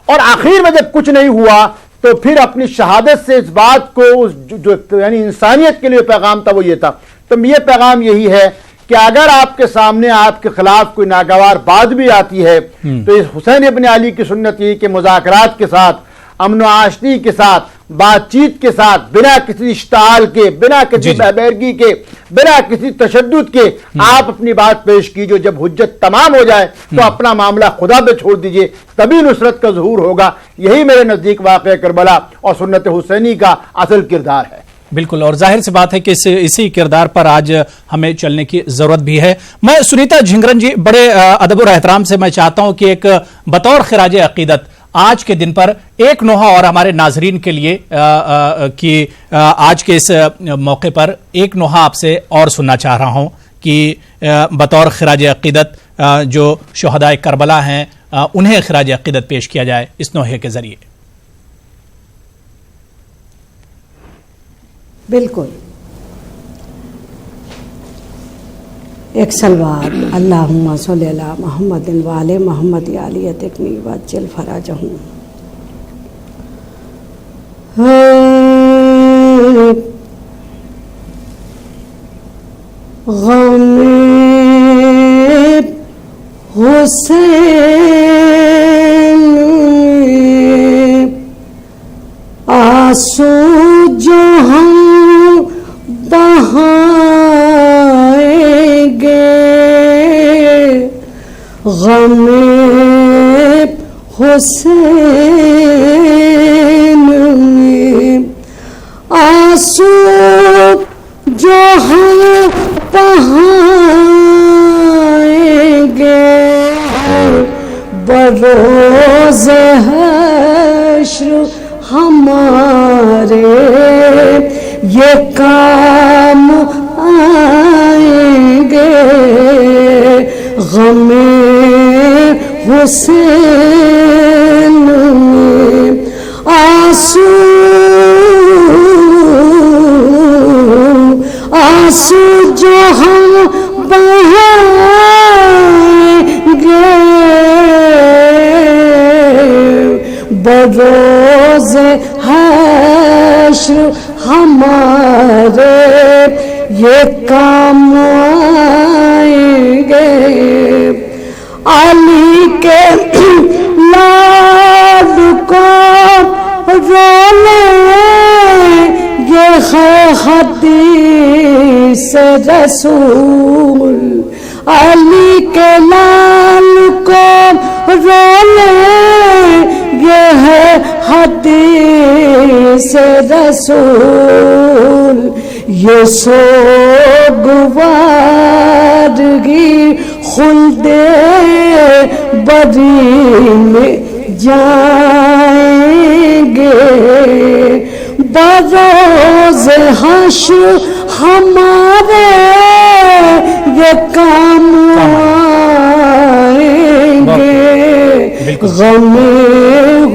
اور آخر میں جب کچھ نہیں ہوا تو پھر اپنی شہادت سے اس بات کو جو یعنی انسانیت کے لیے پیغام تھا وہ یہ تھا. تو یہ پیغام یہی ہے کہ اگر آپ کے سامنے آپ کے خلاف کوئی ناگوار بات بھی آتی ہے تو اس حسین ابن علی کی سنت یہ کہ مذاکرات کے ساتھ، امن و آشتی کے ساتھ، بات چیت کے ساتھ، بنا کسی اشتعال کے، بنا کسی بہبہرگی کے، بنا کسی تشدد کے آپ اپنی بات پیش کیجئے. جب حجت تمام ہو جائے تو اپنا معاملہ خدا پہ چھوڑ دیجئے، تبھی نصرت کا ظہور ہوگا. یہی میرے نزدیک واقعہ کربلا اور سنت حسینی کا اصل کردار ہے. بالکل، اور ظاہر سی بات ہے کہ اسی کردار پر آج ہمیں چلنے کی ضرورت بھی ہے. میں سنیتا جھنگرن جی، بڑے ادب اور احترام سے میں چاہتا ہوں کہ ایک بطور خراج عقیدت آج کے دن پر ایک نوحہ اور ہمارے ناظرین کے لیے کہ آج کے اس موقع پر ایک نوحہ آپ سے اور سننا چاہ رہا ہوں کہ بطور خراج عقیدت جو شہداء کربلا ہیں انہیں خراج عقیدت پیش کیا جائے اس نوحے کے ذریعے. بالکل. ایک سلوات اللہم صلی علی محمد وآل محمد علیتکنی وجل فراجہم. غم حسین آنسو جو ہم بہائیں گے، غم حسین آنسو جو ہم بہائیں گے، بروز حشر ہمارے یہ کام آئیں گے. غم حسین آنسو آنسو جو ہم بہائیں گے، بروز حشر ہمارے یہ کام آئیں گے. علی کے لال کو رولے یہ ہے حدیث رسول، علی کے لال کو رولے یہ ہے حدیث رسول. یہ سوگوارگی خلد بری میں جائیں گے، بروز حشر ہمارے یہ کام آئیں گے غم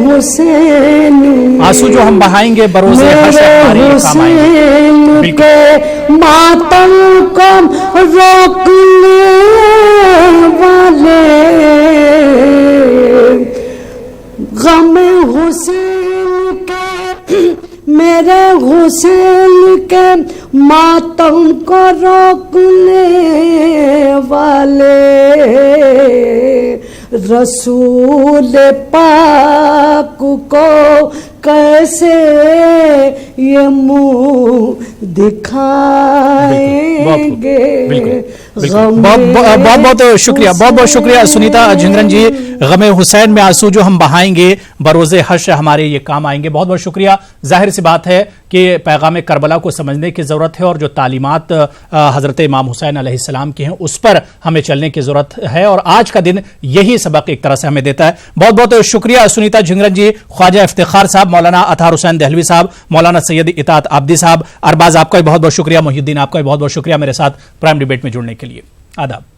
حسین آنسو جو ہم بہائیں گے بروز حشر ہمارے یہ کام آئیں گے کے ماتم کو روکنے والے غم حسین کے میرے حسین کے ماتم کو روکنے والے رسول پاک کو کیسے یہ منہ دکھائیں گے بہت بہت شکریہ سنیتا جھنگرن جی غم حسین میں آنسو جو ہم بہائیں گے بروز حشر ہمارے یہ کام آئیں گے بہت بہت شکریہ ظاہر سی بات ہے کہ پیغام کربلا کو سمجھنے کی ضرورت ہے اور جو تعلیمات حضرت امام حسین علیہ السلام کی ہیں اس پر ہمیں چلنے کی ضرورت ہے اور آج کا دن یہی سبق ایک طرح سے ہمیں دیتا ہے بہت بہت شکریہ سنیتا جھنگرن جی خواجہ افتخار صاحب مولانا اطہار حسین دہلوی صاحب مولانا سید اطاعت عابدی صاحب ارباز آپ کا بھی بہت بہت شکریہ محی الدین آپ کا بھی بہت بہت شکریہ میرے ساتھ پرائم ڈیبیٹ میں جڑنے کے لیے آداب